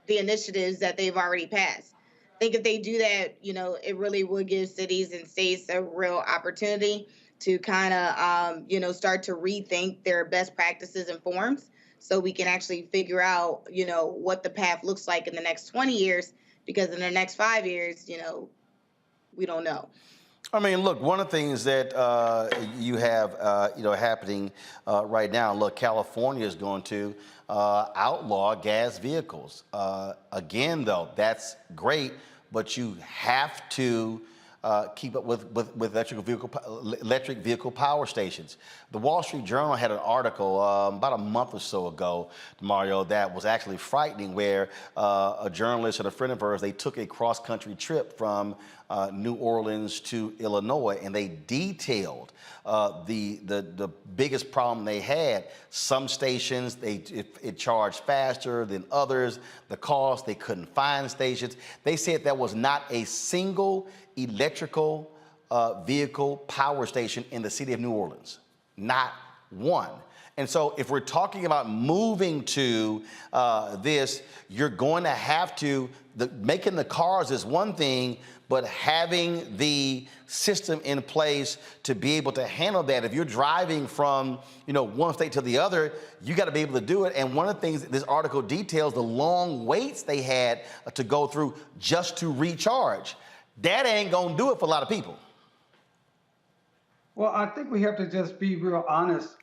initiatives that they've already passed. I think if they do that, it really would give cities and states a real opportunity to kind of, start to rethink their best practices and forms so we can actually figure out, what the path looks like in the next 20 years, because in the next 5 years, we don't know. I mean, look, one of the things that you have, happening right now, look, California is going to outlaw gas vehicles. Again, though, that's great, but you have to keep up with electric vehicle power stations. The Wall Street Journal had an article about a month or so ago, Mario, that was actually frightening, where a journalist and a friend of hers, they took a cross-country trip from New Orleans to Illinois, and they detailed the biggest problem they had. Some stations, it charged faster than others. The cost, they couldn't find stations. They said there was not a single electrical vehicle power station in the city of New Orleans. Not one. And so if we're talking about moving to this, you're going to have to, making the cars is one thing, but having the system in place to be able to handle that. If you're driving from, one state to the other, you got to be able to do it. And one of the things that this article details, the long waits they had to go through just to recharge. That ain't gonna do it for a lot of people. Well, I think we have to just be real honest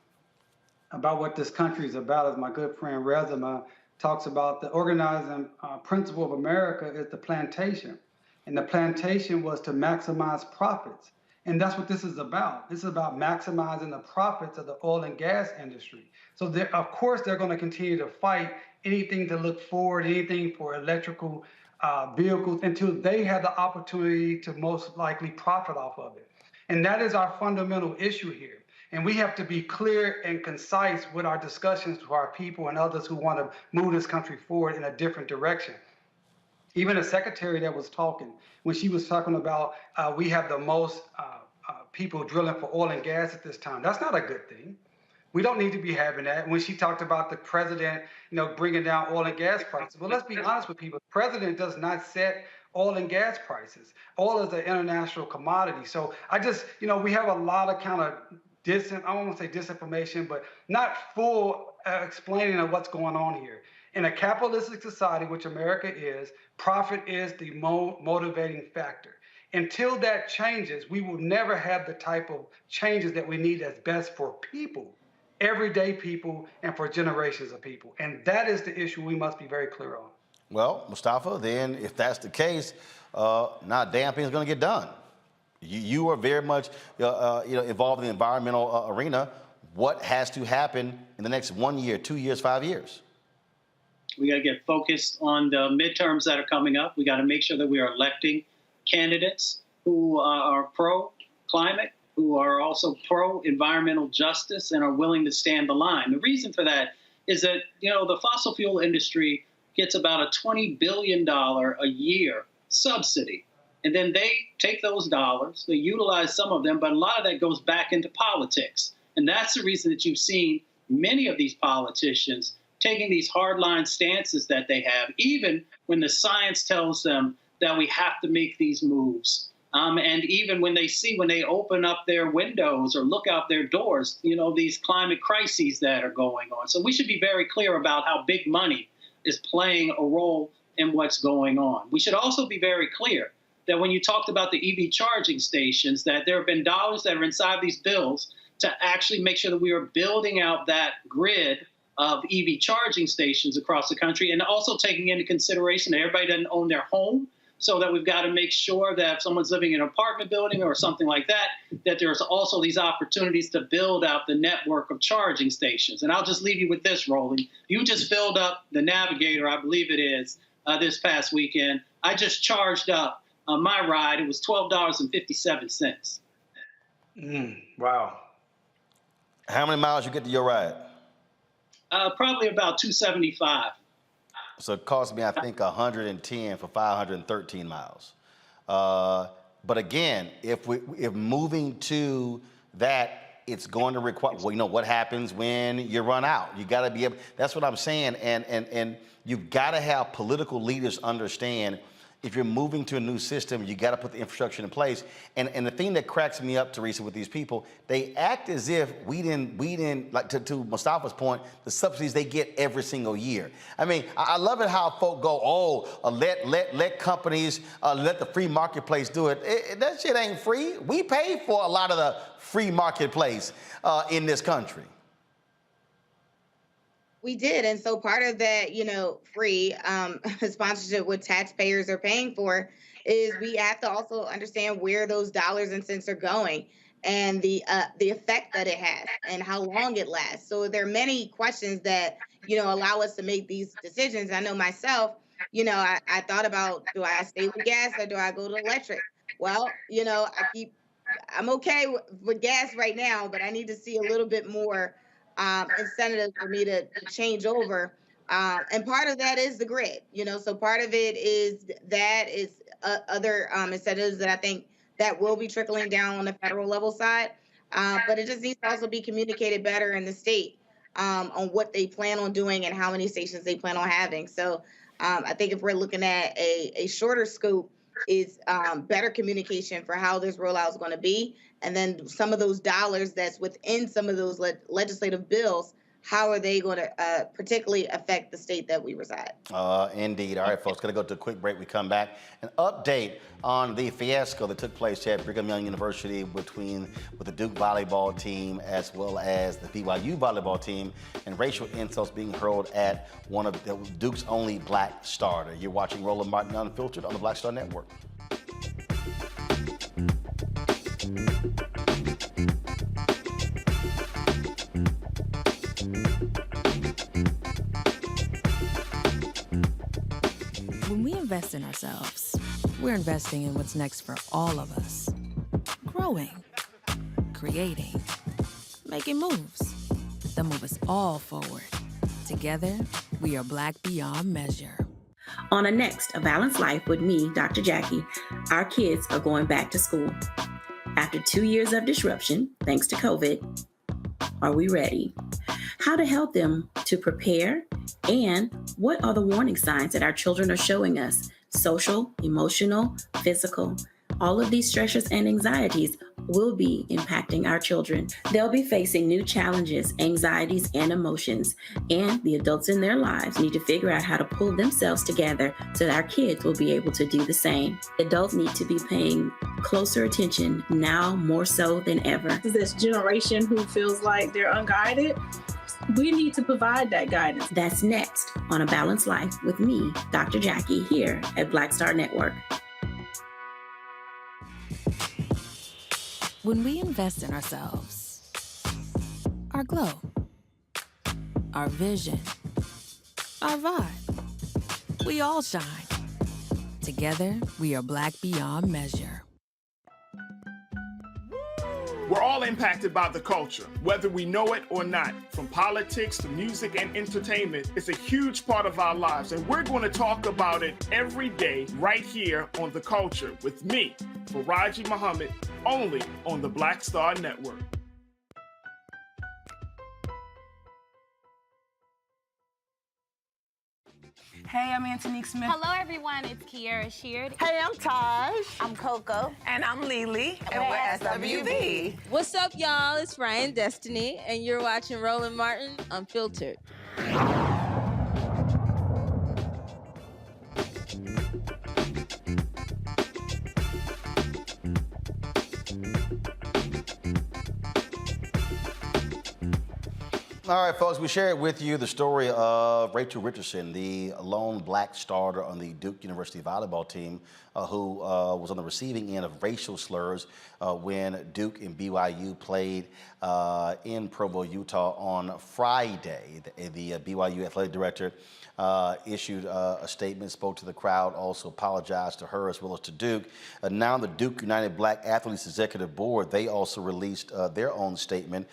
about what this country is about. As my good friend Rezima talks about, the organizing principle of America is the plantation. And the plantation was to maximize profits. And that's what this is about. This is about maximizing the profits of the oil and gas industry. So of course, they're going to continue to fight anything to look forward, anything for electrical vehicles, until they have the opportunity to most likely profit off of it. And that is our fundamental issue here. And we have to be clear and concise with our discussions to our people and others who want to move this country forward in a different direction. Even the secretary that was talking, when she was talking about we have the most people drilling for oil and gas at this time, that's not a good thing. We don't need to be having that. When she talked about the president, bringing down oil and gas prices, well, let's be honest with people. The president does not set oil and gas prices. Oil is an international commodity. So I just, we have a lot of kind of I don't want to say disinformation, but not full explaining of what's going on here. In a capitalistic society, which America is, profit is the motivating factor. Until that changes, we will never have the type of changes that we need that's best for people, everyday people, and for generations of people. And that is the issue we must be very clear on. Well, Mustafa, then if that's the case, not damn thing's going to get done. You are very much involved in the environmental arena. What has to happen in the next 1 year, 2 years, 5 years? We got to get focused on the midterms that are coming up. We got to make sure that we are electing candidates who are pro-climate, who are also pro-environmental justice, and are willing to stand the line. The reason for that is that, the fossil fuel industry gets about a $20 billion a year subsidy. And then they take those dollars, they utilize some of them, but a lot of that goes back into politics. And that's the reason that you've seen many of these politicians taking these hardline stances that they have, even when the science tells them that we have to make these moves. And even when they open up their windows or look out their doors, these climate crises that are going on. So we should be very clear about how big money is playing a role in what's going on. We should also be very clear that when you talked about the EV charging stations, that there have been dollars that are inside these bills to actually make sure that we are building out that grid of EV charging stations across the country, and also taking into consideration that everybody doesn't own their home, so that we've got to make sure that if someone's living in an apartment building or something like that, that there's also these opportunities to build out the network of charging stations. And I'll just leave you with this, Roland. You just filled up the Navigator, I believe it is, this past weekend. I just charged up my ride. It was $12.57. Wow. How many miles you get to your ride? Probably about 275. So it cost me, I think, 110 for 513 miles. But again, if moving to that, it's going to require, what happens when you run out? You got to be able, that's what I'm saying. And you've got to have political leaders understand, if you're moving to a new system, you got to put the infrastructure in place. And the thing that cracks me up, Teresa, with these people, they act as if we didn't like, to Mustafa's point, the subsidies they get every single year. I mean, I love it how folk go, let companies, let the free marketplace do it. That shit ain't free. We pay for a lot of the free marketplace in this country. We did. And so part of that, free sponsorship, what taxpayers are paying for, is we have to also understand where those dollars and cents are going, and the effect that it has and how long it lasts. So there are many questions that, allow us to make these decisions. I know myself, I thought about, do I stay with gas or do I go to electric? Well, I'm okay with gas right now, but I need to see a little bit more incentive for me to change over. And part of that is the grid, so part of it is other incentives that I think that will be trickling down on the federal level side. But it just needs to also be communicated better in the state on what they plan on doing and how many stations they plan on having. So I think if we're looking at a shorter scope, is better communication for how this rollout is going to be. And then some of those dollars that's within some of those legislative bills, how are they going to particularly affect the state that we reside? Indeed. All right, folks, going to go to a quick break. We come back. An update on the fiasco that took place at Brigham Young University with the Duke volleyball team as well as the BYU volleyball team, and racial insults being hurled at one of Duke's only black starter. You're watching Roland Martin Unfiltered on the Black Star Network. When we invest in ourselves, we're investing in what's next for all of us. Growing, creating, making moves that move us all forward. Together, we are Black beyond measure. On a next A Balanced Life with me, Dr. Jackie, our kids are going back to school. After 2 years of disruption, thanks to COVID, are we ready? How to help them to prepare, and what are the warning signs that our children are showing us? Social, emotional, physical. All of these stressors and anxieties will be impacting our children. They'll be facing new challenges, anxieties, and emotions, and the adults in their lives need to figure out how to pull themselves together so that our kids will be able to do the same. Adults need to be paying closer attention now more so than ever. This generation who feels like they're unguided, we need to provide that guidance. That's next on A Balanced Life with me, Dr. Jackie, here at Black Star Network. When we invest in ourselves, our glow, our vision, our vibe, we all shine. Together, we are Black beyond measure. We're all impacted by the culture, whether we know it or not. From politics to music and entertainment, it's a huge part of our lives, and we're going to talk about it every day right here on The Culture with me, Faraji Muhammad, only on the Black Star Network. Hey, I'm Antonique Smith. Hello, everyone. It's Kiara Sheard. Hey, I'm Taj. I'm Coco. And I'm Lily. And we're SWV. What's up, y'all? It's Ryan Destiny, and you're watching Roland Martin Unfiltered. All right, folks, we shared with you the story of Rachel Richardson, the lone black starter on the Duke University volleyball team who was on the receiving end of racial slurs when Duke and BYU played in Provo, Utah on Friday. The BYU athletic director issued a statement, spoke to the crowd, also apologized to her as well as to Duke. Now the Duke United Black Athletes Executive Board, they also released their own statement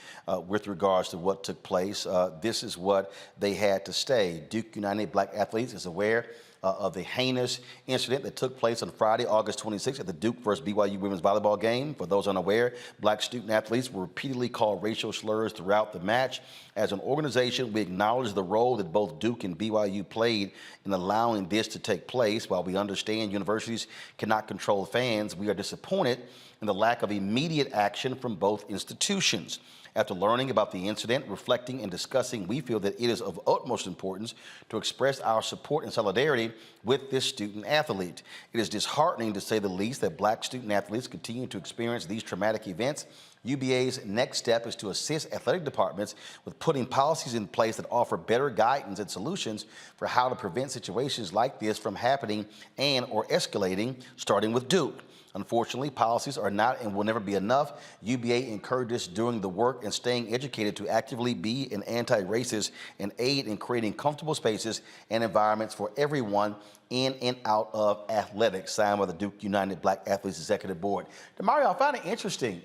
with regards to what took place. This is what they had to say. Duke United Black Athletes is aware of the heinous incident that took place on Friday, August 26th at the Duke versus BYU women's volleyball game. For those unaware, black student athletes were repeatedly called racial slurs throughout the match. As an organization, we acknowledge the role that both Duke and BYU played in allowing this to take place. While we understand universities cannot control fans, we are disappointed in the lack of immediate action from both institutions. After learning about the incident, reflecting and discussing, we feel that it is of utmost importance to express our support and solidarity with this student athlete. It is disheartening, to say the least, that black student athletes continue to experience these traumatic events. UBA's next step is to assist athletic departments with putting policies in place that offer better guidance and solutions for how to prevent situations like this from happening and or escalating, starting with Duke. Unfortunately, policies are not and will never be enough. UBA encourages doing the work and staying educated to actively be an anti-racist and aid in creating comfortable spaces and environments for everyone in and out of athletics, signed by the Duke United Black Athletes Executive Board. Demario, I found it interesting.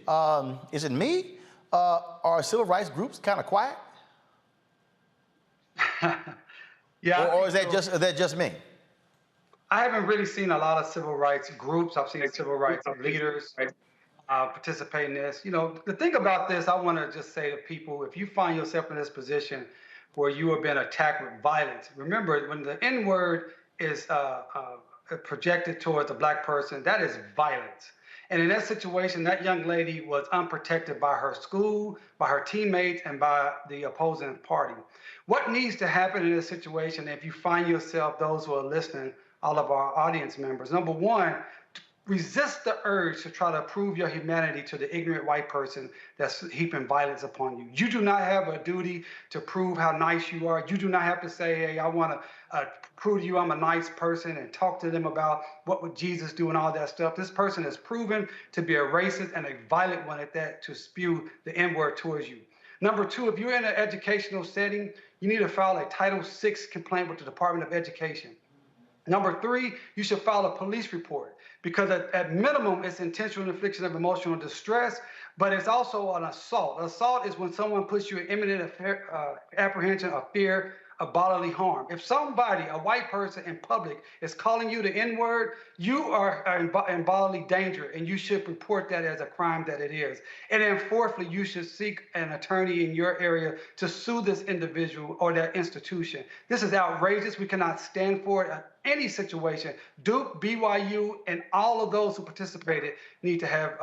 Is it me? Are civil rights groups kind of quiet? Yeah. Or is that just me? I haven't really seen a lot of civil rights groups. I've seen civil rights leaders participate in this. You know, the thing about this, I want to just say to people, if you find yourself in this position where you have been attacked with violence, remember, when the N-word is projected towards a black person, that is violence. And in that situation, that young lady was unprotected by her school, by her teammates, and by the opposing party. What needs to happen in this situation, if you find yourself, those who are listening, all of our audience members, number one, resist the urge to try to prove your humanity to the ignorant white person that's heaping violence upon you. You do not have a duty to prove how nice you are. You do not have to say, hey, I want to prove to you I'm a nice person and talk to them about what would Jesus do and all that stuff. This person is proven to be a racist and a violent one at that, to spew the N-word towards you. Number two, if you're in an educational setting, you need to file a Title VI complaint with the Department of Education. Number three, you should file a police report, because at minimum, it's intentional infliction of emotional distress, but it's also an assault. Assault is when someone puts you in imminent apprehension of fear of bodily harm. If somebody, a white person in public, is calling you the N-word, you are in bodily danger, and you should report that as a crime that it is. And then fourthly, you should seek an attorney in your area to sue this individual or that institution. This is outrageous. We cannot stand for it in any situation. Duke, BYU, and all of those who participated need to have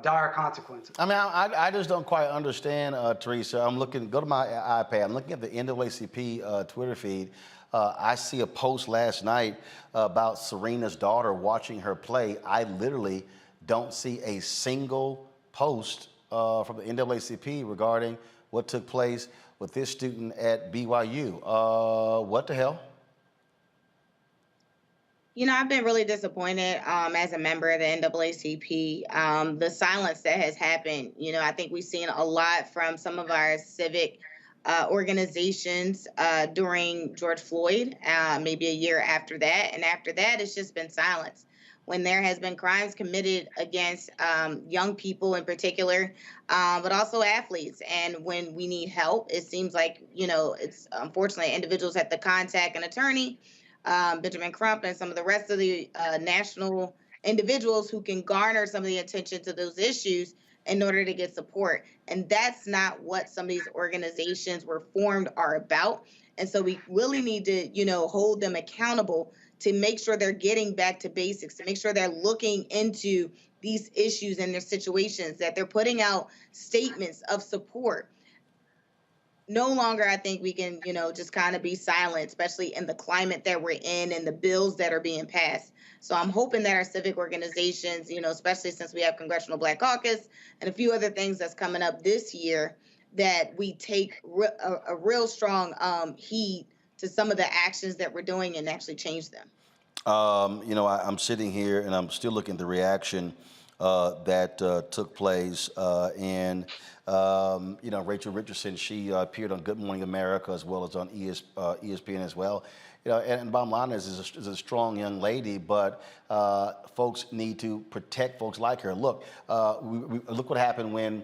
dire consequences. I mean, I just don't quite understand, Teresa. I'm looking, go to my iPad. I'm looking at the NAACP Twitter feed. I see a post last night about Serena's daughter watching her play. I literally don't see a single post from the NAACP regarding what took place with this student at BYU. What the hell? You know, I've been really disappointed as a member of the NAACP. The silence that has happened, you know, I think we've seen a lot from some of our civic organizations during George Floyd, maybe a year after that. And after that, it's just been silence. When there has been crimes committed against young people in particular, but also athletes. And when we need help, it seems like, you know, it's unfortunately individuals have to contact an attorney, Benjamin Crump and some of the rest of the national individuals who can garner some of the attention to those issues. in order to get support. And that's not what some of these organizations were formed are about. And so we really need to, hold them accountable to make sure they're getting back to basics, to make sure they're looking into these issues and their situations, that they're putting out statements of support. No longer, I think we can, just kind of be silent, especially in the climate that we're in and the bills that are being passed. So I'm hoping that our civic organizations, especially since we have Congressional Black Caucus and a few other things that's coming up this year, that we take a real strong heed to some of the actions that we're doing and actually change them. I'm sitting here and I'm still looking at the reaction that took place. Rachel Richardson, she appeared on Good Morning America as well as on ESPN as well. And bottom line is a strong young lady, but folks need to protect folks like her. Look, look what happened when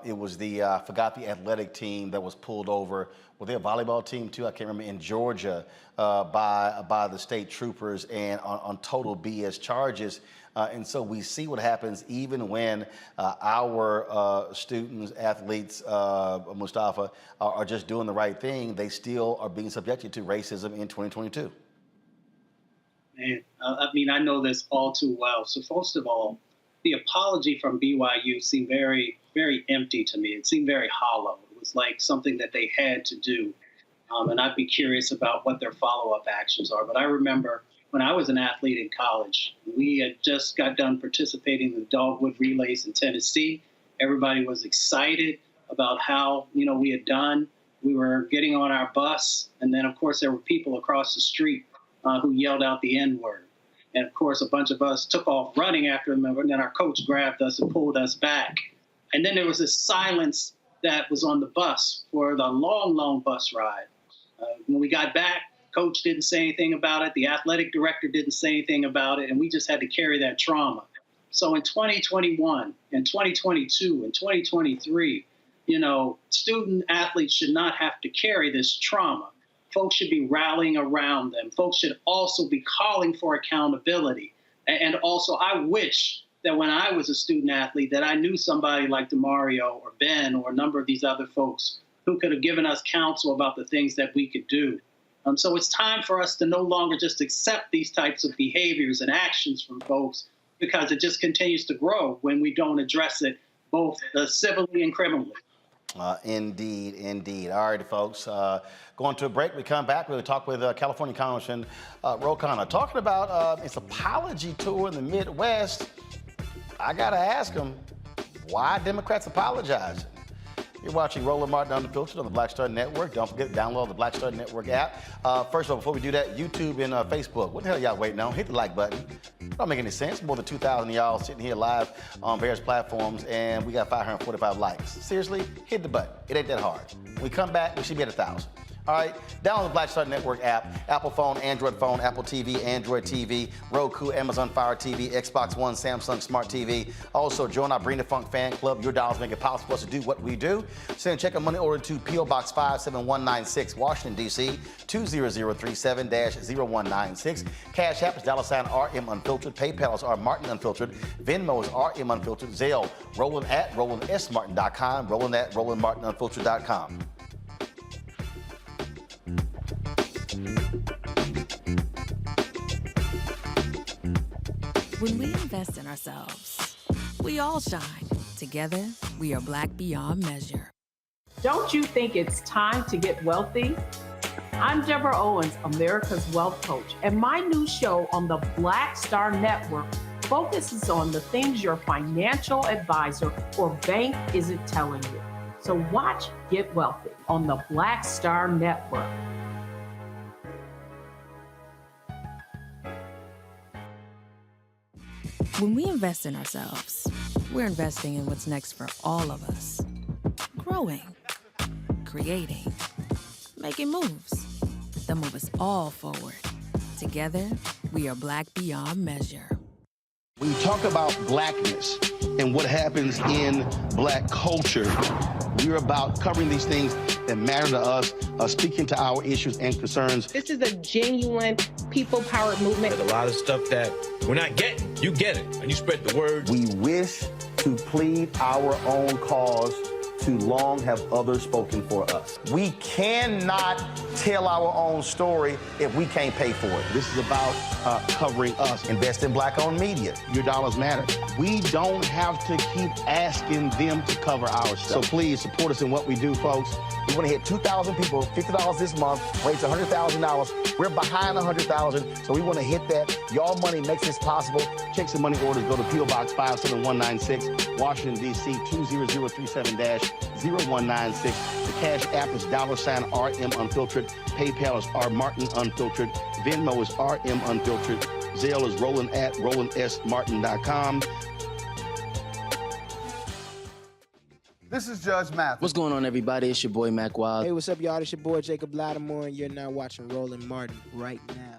it was the athletic team that was pulled over. Were they a volleyball team too? I can't remember, in Georgia by the state troopers and on total BS charges. And so we see what happens even when our students, athletes, Mustafa, are just doing the right thing. They still are being subjected to racism in 2022. Man, I know this all too well. So first of all, the apology from BYU seemed very, very empty to me. It seemed very hollow. It was like something that they had to do. And I'd be curious about what their follow-up actions are. But I remember when I was an athlete in college, we had just got done participating in the Dogwood Relays in Tennessee. Everybody was excited about how, we had done. We were getting on our bus. And then, of course, there were people across the street who yelled out the N-word. And, of course, a bunch of us took off running after them. And then our coach grabbed us and pulled us back. And then there was this silence that was on the bus for the long, long bus ride. When we got back, coach didn't say anything about it. The athletic director didn't say anything about it. And we just had to carry that trauma. So in 2021, in 2022, in 2023, student athletes should not have to carry this trauma. Folks should be rallying around them. Folks should also be calling for accountability. And also, I wish that when I was a student athlete that I knew somebody like DeMario or Ben or a number of these other folks who could have given us counsel about the things that we could do. So it's time for us to no longer just accept these types of behaviors and actions from folks, because it just continues to grow when we don't address it both civilly and criminally. Indeed. All right, folks. Going to a break. We come back. We'll talk with California Congressman Khanna, talking about his apology tour in the Midwest. I got to ask him, why Democrats apologizing? You're watching Roland Martin Unfiltered on the Black Star Network. Don't forget to download the Black Star Network app. First of all, before we do that, YouTube and Facebook. What the hell y'all waiting on? Hit the like button. It don't make any sense. More than 2,000 of y'all sitting here live on various platforms, and we got 545 likes. Seriously, hit the button. It ain't that hard. When we come back, we should be at 1,000. All right, download the Black Star Network app, Apple phone, Android phone, Apple TV, Android TV, Roku, Amazon Fire TV, Xbox One, Samsung Smart TV. Also, join our Bring the Funk fan club. Your dollars make it possible for us to do what we do. Send a check and money order to P.O. Box 57196, Washington, D.C., 20037-0196. Cash App is $RM Unfiltered. PayPal is R Martin Unfiltered. Venmo is RM Unfiltered. Zelle, Roland at RolandSMartin.com, Roland at RolandMartinUnfiltered.com. When we invest in ourselves, we all shine. Together, we are black beyond measure. Don't you think it's time to get wealthy? I'm Deborah Owens, America's Wealth Coach, and my new show on the Black Star Network focuses on the things your financial advisor or bank isn't telling you. So watch Get Wealthy on the Black Star Network. When we invest in ourselves, we're investing in what's next for all of us. Growing, creating, making moves that move us all forward. Together, we are black beyond measure. When you talk about blackness and what happens in black culture, we're about covering these things that matter to us, speaking to our issues and concerns. This is a genuine people-powered movement. There's a lot of stuff that we're not getting. You get it, and you spread the word. We wish to plead our own cause. Too long have others spoken for us. We cannot tell our own story if we can't pay for it. This is about covering us. Invest in black-owned media. Your dollars matter. We don't have to keep asking them to cover our stuff. So please support us in what we do, folks. We want to hit 2,000 people, $50 this month, raise $100,000. We're behind $100,000, so we want to hit that. Y'all money makes this possible. Checks and money orders go to P.O. Box 57196, Washington, D.C. 20037-0196. The Cash App is $RM Unfiltered. PayPal is R Martin Unfiltered. Venmo is RM Unfiltered. Zelle is Roland@RolandSMartin.com. This is Judge Mathis. What's going on, everybody? It's your boy, Mac Wild. Hey, what's up, y'all? It's your boy, Jacob Lattimore, and you're now watching Roland Martin right now.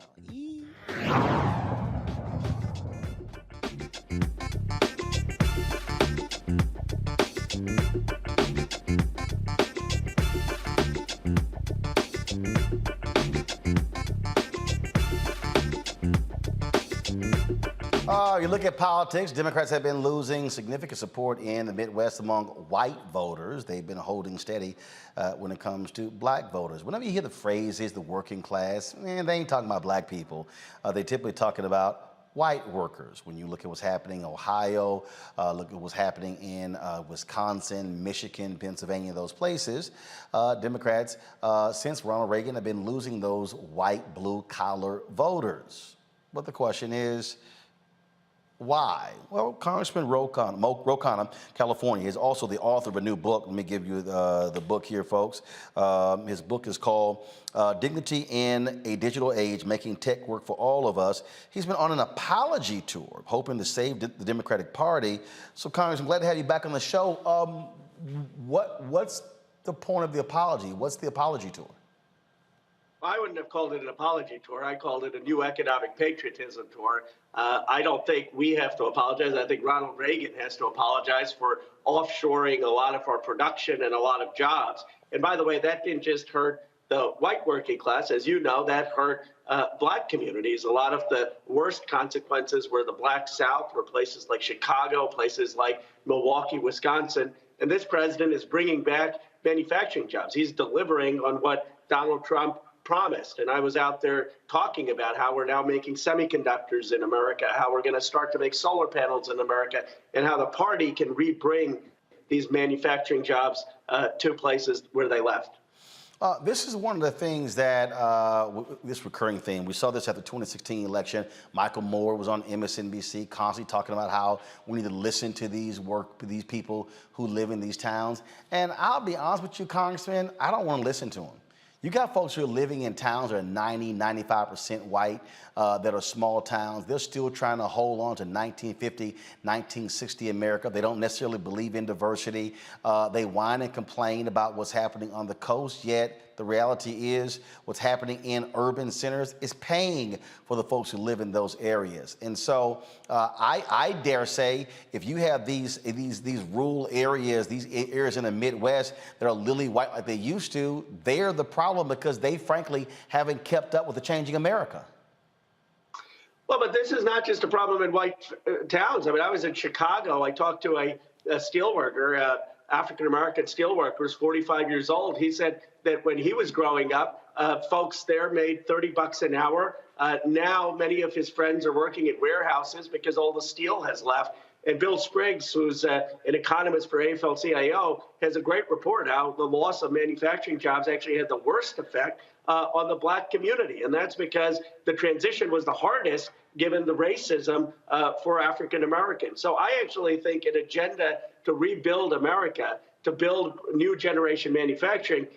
You look at politics, Democrats have been losing significant support in the Midwest among white voters. They've been holding steady when it comes to black voters. Whenever you hear the phrases, the working class, they ain't talking about black people. They're typically talking about white workers. When you look at what's happening in Ohio, look at what's happening in Wisconsin, Michigan, Pennsylvania, those places, Democrats, since Ronald Reagan, have been losing those white, blue-collar voters. But the question is, why? Well, Congressman Ro Khanna, California, is also the author of a new book. Let me give you the book here, folks. His book is called Dignity in a Digital Age, Making Tech Work for All of Us. He's been on an apology tour, hoping to save the Democratic Party. So, Congressman, I'm glad to have you back on the show. What's the point of the apology? What's the apology tour? I wouldn't have called it an apology tour. I called it a new economic patriotism tour. I don't think we have to apologize. I think Ronald Reagan has to apologize for offshoring a lot of our production and a lot of jobs. And by the way, that didn't just hurt the white working class. As you know, that hurt black communities. A lot of the worst consequences were the Black South, were places like Chicago, places like Milwaukee, Wisconsin. And this president is bringing back manufacturing jobs. He's delivering on what Donald Trump promised. And I was out there talking about how we're now making semiconductors in America, how we're going to start to make solar panels in America, and how the party can rebring these manufacturing jobs to places where they left. This is one of the things that, this recurring theme, we saw this at the 2016 election. Michael Moore was on MSNBC constantly talking about how we need to listen to these people who live in these towns. And I'll be honest with you, Congressman, I don't want to listen to them. You got folks who are living in towns that are 90, 95% white, that are small towns. They're still trying to hold on to 1950, 1960 America. They don't necessarily believe in diversity. They whine and complain about what's happening on the coast, yet the reality is what's happening in urban centers is paying for the folks who live in those areas. And so I dare say, if you have these rural areas, these areas in the Midwest that are lily white like they used to, they're the problem because they frankly haven't kept up with the changing America. Well, but this is not just a problem in white towns. I mean, I was in Chicago. I talked to a steel worker, African-American steel worker, who's 45 years old. He said that when he was growing up, folks there made $30 an hour. Now many of his friends are working in warehouses because all the steel has left. And Bill Spriggs, who's an economist for AFL-CIO, has a great report how the loss of manufacturing jobs actually had the worst effect on the black community. And that's because the transition was the hardest given the racism for African Americans. So I actually think an agenda to rebuild America, to build new generation manufacturing,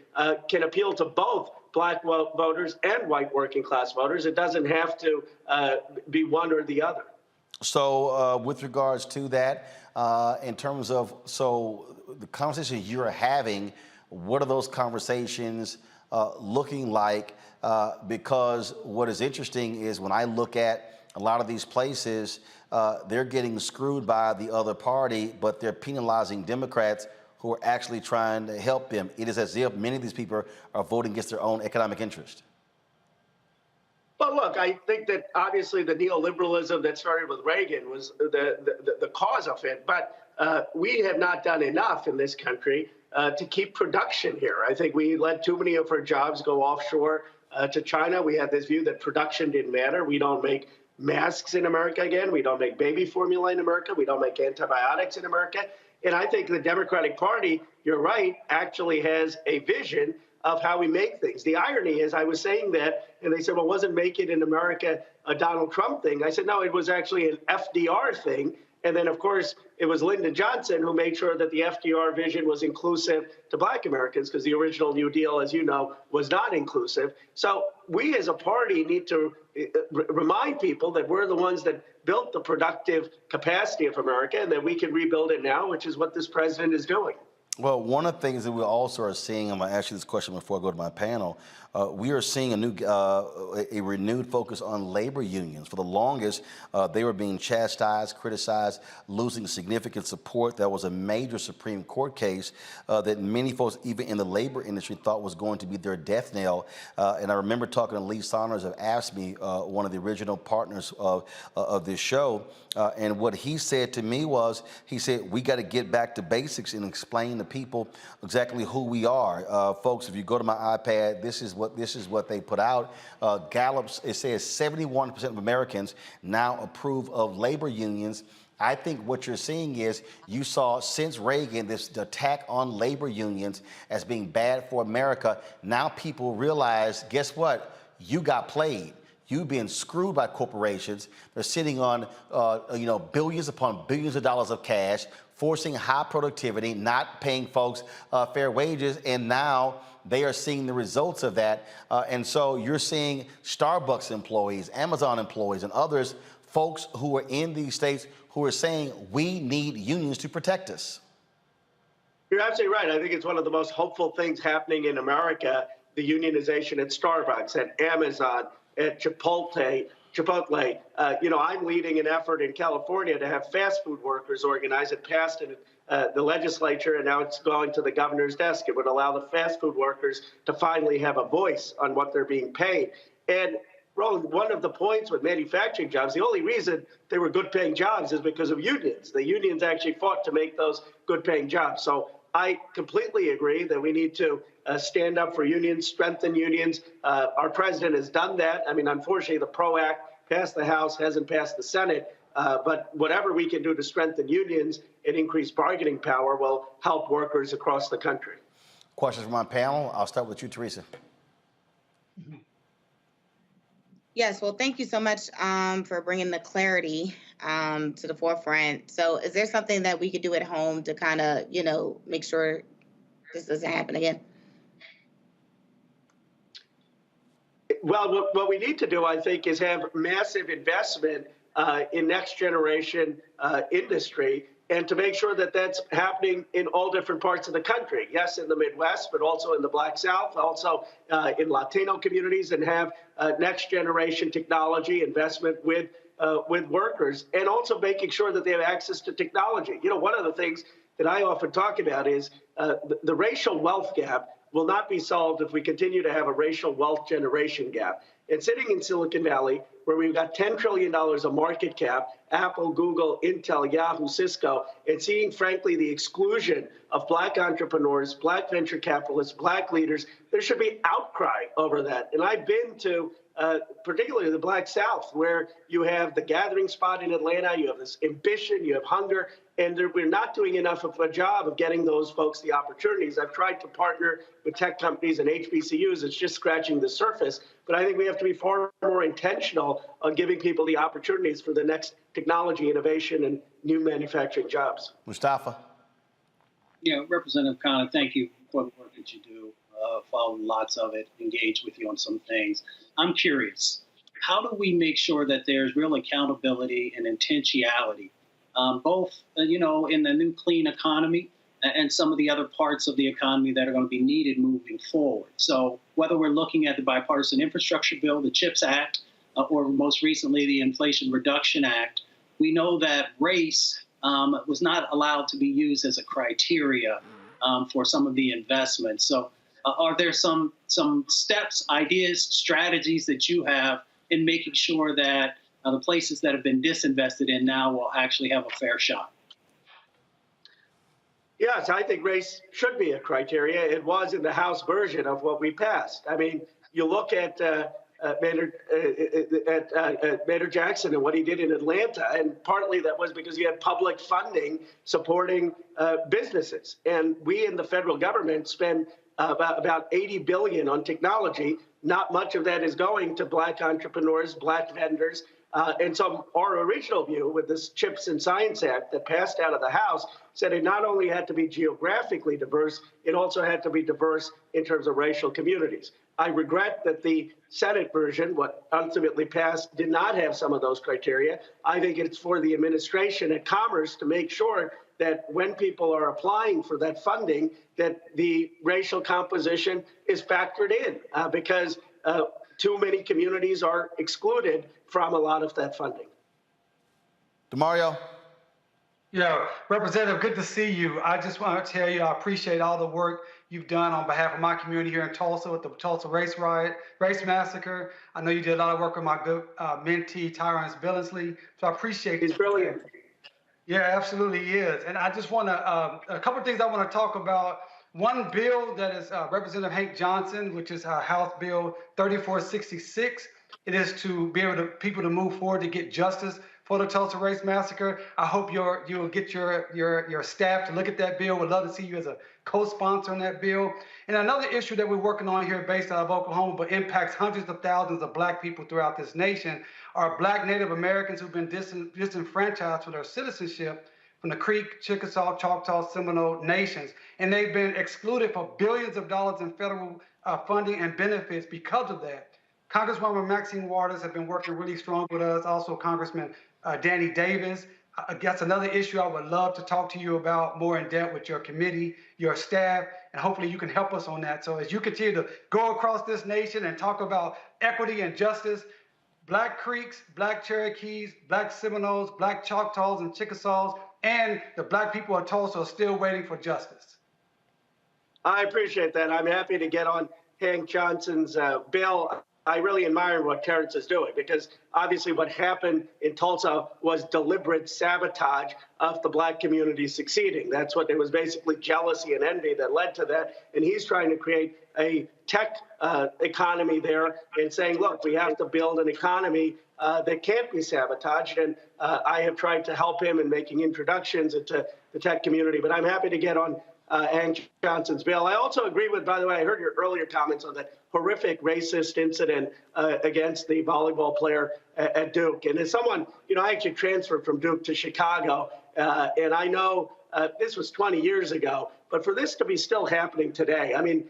can appeal to both black voters and white working class voters. It doesn't have to be one or the other. So with regards to that, in terms of, so the conversations you're having, what are those conversations looking like? Because what is interesting is when I look at a lot of these places, they're getting screwed by the other party, but they're penalizing Democrats who are actually trying to help them. It is as if many of these people are voting against their own economic interest. Well, look, I think that obviously the neoliberalism that started with Reagan was the cause of it. But we have not done enough in this country to keep production here. I think we let too many of our jobs go offshore to China. We had this view that production didn't matter. We don't make masks in America again. We don't make baby formula in America. We don't make antibiotics in America. And I think the Democratic Party, you're right, actually has a vision of how we make things. The irony is I was saying that, and they said, well, wasn't Make It in America a Donald Trump thing? I said, no, it was actually an FDR thing. And then, of course, it was Lyndon Johnson who made sure that the FDR vision was inclusive to Black Americans, because the original New Deal, as you know, was not inclusive. So we as a party need to remind people that we're the ones that built the productive capacity of America and that we can rebuild it now, which is what this president is doing. Well, one of the things that we also are seeing, I'm going to ask you this question before I go to my panel, we are seeing a renewed focus on labor unions. For the longest, they were being chastised, criticized, losing significant support. That was a major Supreme Court case that many folks, even in the labor industry, thought was going to be their death knell. And I remember talking to Lee Saunders of AFSCME, one of the original partners of this show, and what he said to me was, he said, we got to get back to basics and explain to people exactly who we are. Folks, if you go to my iPad, this is what they put out. Gallup's, it says 71% of Americans now approve of labor unions. I think what you're seeing is you saw since Reagan this attack on labor unions as being bad for America. Now people realize, guess what? You got played. You've been screwed by corporations. They're sitting on billions upon billions of dollars of cash, forcing high productivity, not paying folks fair wages, and now they are seeing the results of that. And so you're seeing Starbucks employees, Amazon employees, and others, folks who are in these states who are saying we need unions to protect us. You're absolutely right. I think it's one of the most hopeful things happening in America, the unionization at Starbucks, at Amazon, at Chipotle. I'm leading an effort in California to have fast food workers organized. It passed in the legislature, and now it's going to the governor's desk. It would allow the fast food workers to finally have a voice on what they're being paid. And Roland, one of the points with manufacturing jobs, the only reason they were good-paying jobs is because of unions. The unions actually fought to make those good-paying jobs. So I completely agree that we need to stand up for unions, strengthen unions. Our president has done that. I mean, unfortunately, the PRO Act passed the House, hasn't passed the Senate. But whatever we can do to strengthen unions and increase bargaining power will help workers across the country. Questions from my panel. I'll start with you, Teresa. Yes, well, thank you so much for bringing the clarity to the forefront. So is there something that we could do at home to kind of, make sure this doesn't happen again? Well, what we need to do, I think, is have massive investment in next generation industry, and to make sure that that's happening in all different parts of the country. Yes, in the Midwest, but also in the Black South, also in Latino communities, and have next generation technology investment with workers, and also making sure that they have access to technology. One of the things that I often talk about is the racial wealth gap will not be solved if we continue to have a racial wealth generation gap. And sitting in Silicon Valley, where we've got $10 trillion of market cap, Apple, Google, Intel, Yahoo, Cisco, and seeing, frankly, the exclusion of Black entrepreneurs, Black venture capitalists, Black leaders, there should be outcry over that. And I've been to particularly the Black South, where you have the gathering spot in Atlanta, you have this ambition, you have hunger, and we're not doing enough of a job of getting those folks the opportunities. I've tried to partner with tech companies and HBCUs. It's just scratching the surface. But I think we have to be far more intentional on giving people the opportunities for the next technology innovation and new manufacturing jobs. Mustafa. Representative Khanna, thank you for the work that you do. Follow lots of it, engage with you on some things. I'm curious, how do we make sure that there's real accountability and intentionality, both, in the new clean economy and some of the other parts of the economy that are going to be needed moving forward? So whether we're looking at the Bipartisan Infrastructure Bill, the CHIPS Act, or most recently the Inflation Reduction Act, we know that race was not allowed to be used as a criteria for some of the investments. So are there some steps, ideas, strategies that you have in making sure that the places that have been disinvested in now will actually have a fair shot. Yes, I think race should be a criteria. It was in the House version of what we passed. I mean, you look at Mayor Jackson and what he did in Atlanta, and partly that was because he had public funding supporting businesses. And we in the federal government spend about $80 billion on technology. Not much of that is going to Black entrepreneurs, Black vendors. And so our original view with this CHIPS and Science Act that passed out of the House said it not only had to be geographically diverse, it also had to be diverse in terms of racial communities. I regret that the Senate version, what ultimately passed, did not have some of those criteria. I think it's for the administration at Commerce to make sure that when people are applying for that funding, that the racial composition is factored in because too many communities are excluded from a lot of that funding. DeMario. Yeah, Representative, good to see you. I just want to tell you I appreciate all the work you've done on behalf of my community here in Tulsa with the Tulsa race massacre. I know you did a lot of work with my good mentee, Tyrone Billingsley, so I appreciate He's brilliant. Yeah, absolutely he is. And I just want to, a couple of things I want to talk about. One bill that is Representative Hank Johnson, which is House Bill 3466. It is to be able to people to move forward to get justice for the Tulsa race massacre. I hope you'll get your staff to look at that bill. We'd love to see you as a co-sponsor on that bill. And another issue that we're working on here based out of Oklahoma, but impacts hundreds of thousands of Black people throughout this nation, are Black Native Americans who've been disenfranchised for their citizenship from the Creek, Chickasaw, Choctaw, Seminole nations. And they've been excluded for billions of dollars in federal funding and benefits because of that. Congresswoman Maxine Waters has been working really strong with us. Also, Congressman Danny Davis. That's another issue I would love to talk to you about more in depth with your committee, your staff, and hopefully you can help us on that. So as you continue to go across this nation and talk about equity and justice, Black Creeks, Black Cherokees, Black Seminoles, Black Choctaws and Chickasaws, and the Black people of Tulsa are still waiting for justice. I appreciate that. I'm happy to get on Hank Johnson's bill. I really admire what Terrence is doing because obviously what happened in Tulsa was deliberate sabotage of the Black community succeeding. That's what it was, basically jealousy and envy that led to that. And he's trying to create a tech economy there and saying, look, we have to build an economy that can't be sabotaged. And I have tried to help him in making introductions into the tech community. But I'm happy to get on Hank Johnson's bill. I also agree with, by the way, I heard your earlier comments on that horrific racist incident against the volleyball player at Duke. And as someone, I actually transferred from Duke to Chicago, and I know this was 20 years ago, but for this to be still happening today, I mean,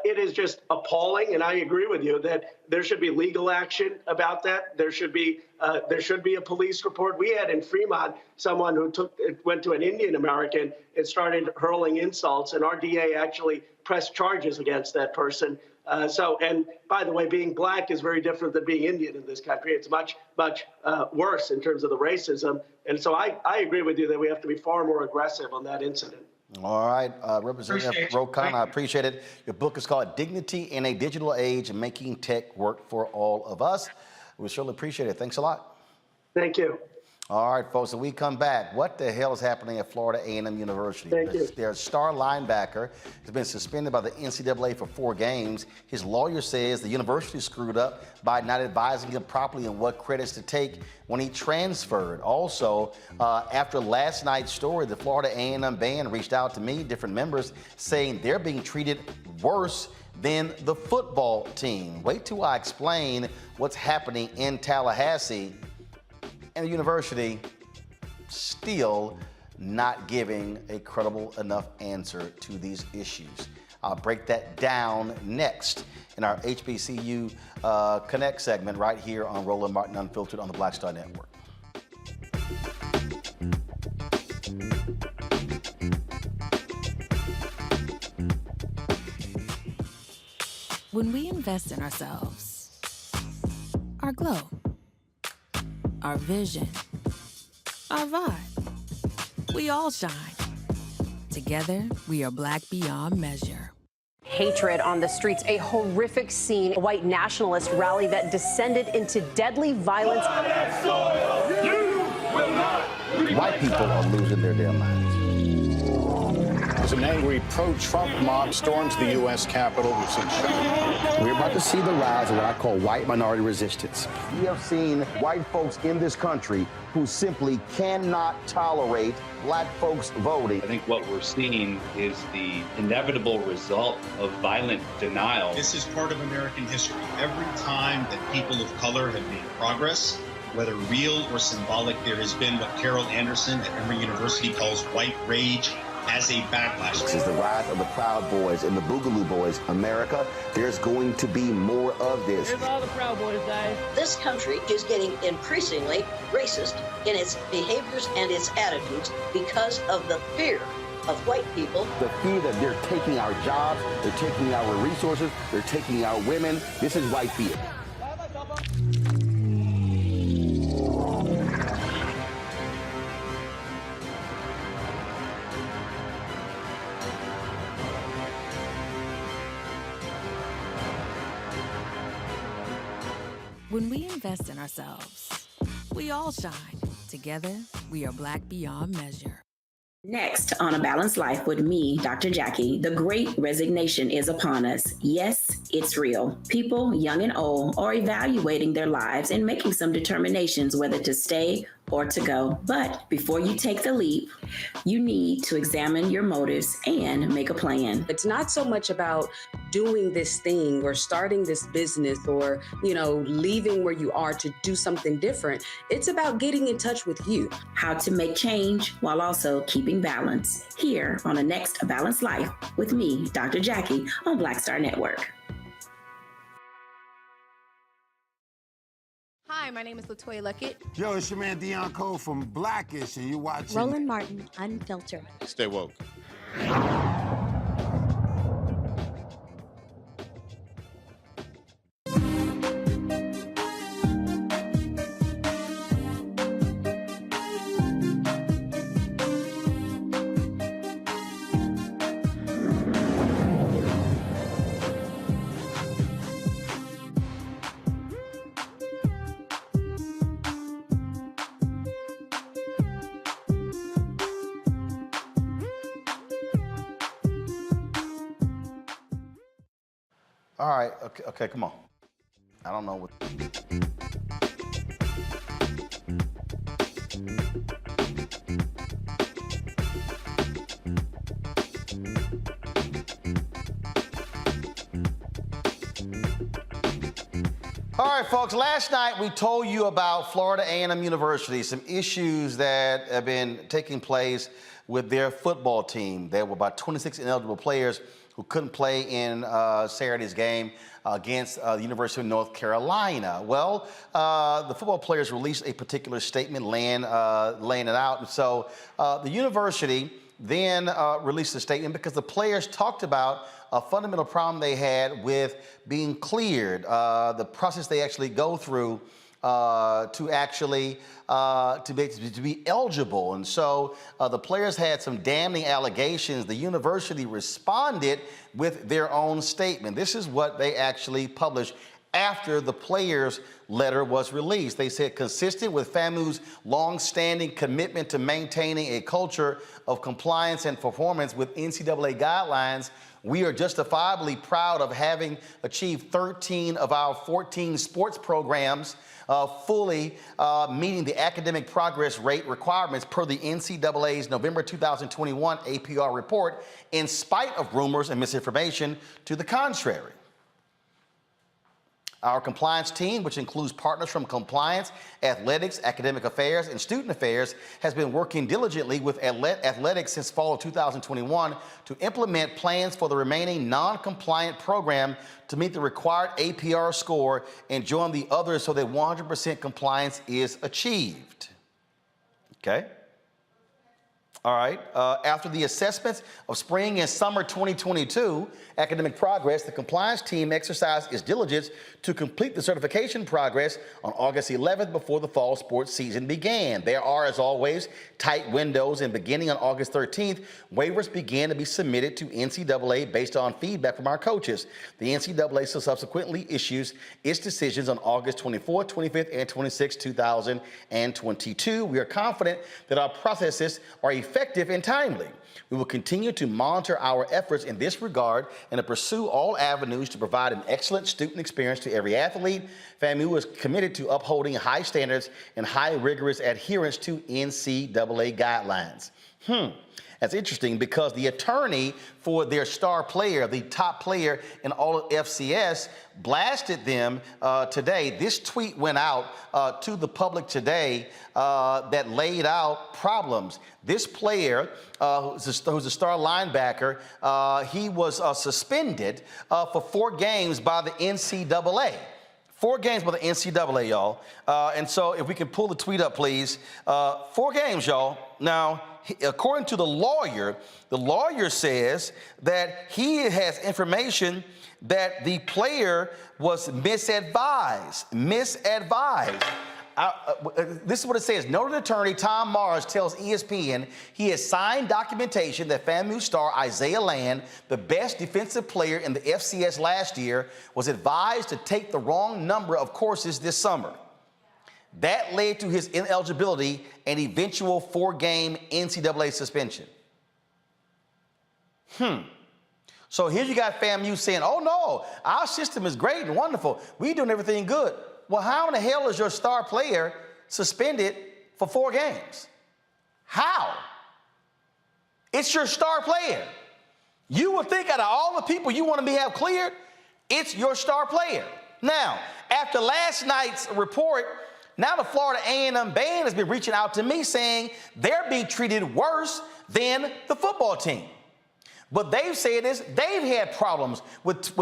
it is just appalling. And I agree with you that there should be legal action about that. There should be a police report. We had in Fremont someone who went to an Indian American and started hurling insults, and our DA actually pressed charges against that person. And by the way, being Black is very different than being Indian in this country. It's much, much worse in terms of the racism. And so I agree with you that we have to be far more aggressive on that incident. All right, Representative Khanna, I appreciate it. Your book is called Dignity in a Digital Age, Making Tech Work for All of Us. We certainly appreciate it. Thanks a lot. Thank you. All right, folks, so we come back. What the hell is happening at Florida A&M University? Thank you. Their star linebacker has been suspended by the NCAA for 4 games. His lawyer says the university screwed up by not advising him properly on what credits to take when he transferred. Also, after last night's story, the Florida A&M band reached out to me, different members, saying they're being treated worse than the football team. Wait till I explain what's happening in Tallahassee. And the university still not giving a credible enough answer to these issues. I'll break that down next in our HBCU Connect segment right here on Roland Martin Unfiltered on the Black Star Network. When we invest in ourselves, our glow, our vision, our vibe, we all shine. Together, we are Black beyond measure. hatred on the streets. A horrific scene, a white nationalist rally that descended into deadly violence. White people are losing their damn minds. As an angry pro-Trump mob storms the U.S. Capitol, We're about to see the rise of what I call white minority resistance. We have seen white folks in this country who simply cannot tolerate black folks voting. I think what we're seeing is the inevitable result of violent denial. This is part of American history. Every time that people of color have made progress, whether real or symbolic, there has been what Carol Anderson at Emory University calls white rage as a backlash. This is the rise of the Proud Boys and the Boogaloo Boys. America, there's going to be more of this. Here's all the Proud Boys, guys. This country is getting increasingly racist in its behaviors and its attitudes because of the fear of white people. The fear that they're taking our jobs, they're taking our resources, they're taking our women. This is white fear. When we invest in ourselves, we all shine. Together, we are Black beyond measure. Next on A Balanced Life with me, Dr. Jackie, the great resignation is upon us. Yes, it's real. People, young and old, are evaluating their lives and making some determinations whether to stay or to go. But before you take the leap, you need to examine your motives and make a plan. It's not so much about doing this thing or starting this business or, leaving where you are to do something different. It's about getting in touch with you. How to make change while also keeping balance. Here on the next A Balanced Life with me, Dr. Jackie, on Black Star Network. Hi, my name is LaToya Luckett. Yo, it's your man Deion Cole from Blackish, and you're watching Roland Martin, Unfiltered. Stay woke. All right, okay, come on. I don't know what. All right, folks, last night we told you about Florida A&M University, some issues that have been taking place with their football team. There were about 26 ineligible players who couldn't play in Saturday's game against the University of North Carolina. Well, the football players released a particular statement laying it out. And so the university then released a statement because the players talked about a fundamental problem they had with being cleared, the process they actually go through to actually to be eligible. And so the players had some damning allegations. The university responded with their own statement. This is what they actually published after the players' letter was released. They said, consistent with FAMU's long-standing commitment to maintaining a culture of compliance and performance with NCAA guidelines, we are justifiably proud of having achieved 13 of our 14 sports programs fully meeting the academic progress rate requirements per the NCAA's November 2021 APR report, in spite of rumors and misinformation to the contrary. Our compliance team, which includes partners from compliance, athletics, academic affairs, and student affairs, has been working diligently with athletics since fall of 2021 to implement plans for the remaining non-compliant program to meet the required APR score and join the others so that 100% compliance is achieved. Okay? All right. After the assessments of spring and summer 2022 academic progress, the compliance team exercised its diligence to complete the certification progress on August 11th before the fall sports season began. There are, as always, tight windows, and beginning on August 13th, waivers began to be submitted to NCAA based on feedback from our coaches. The NCAA subsequently issues its decisions on August 24th, 25th, and 26th, 2022. We are confident that our processes are effective and timely. We will continue to monitor our efforts in this regard and to pursue all avenues to provide an excellent student experience to every athlete. FAMU is committed to upholding high standards and high rigorous adherence to NCAA guidelines. That's interesting because the attorney for their star player, the top player in all of FCS, blasted them today. This tweet went out to the public today that laid out problems. This player, who's a star linebacker, he was suspended for 4 games by the NCAA. 4 games by the NCAA, y'all. And so if we can pull the tweet up, please. 4 games, y'all. Now, according to the lawyer says that he has information that the player was misadvised. This is what it says. Noted attorney Tom Mars tells ESPN he has signed documentation that FAMU star Isaiah Land, the best defensive player in the FCS last year, was advised to take the wrong number of courses this summer. That led to his ineligibility and eventual 4-game NCAA suspension. So here you got FAMU saying, oh no, our system is great and wonderful. We're doing everything good. Well, how in the hell is your star player suspended for 4 games? How? It's your star player. You would think out of all the people you want to have cleared, it's your star player. Now, after last night's report, now the Florida A&M band has been reaching out to me saying they're being treated worse than the football team. But they've said this, they've had problems with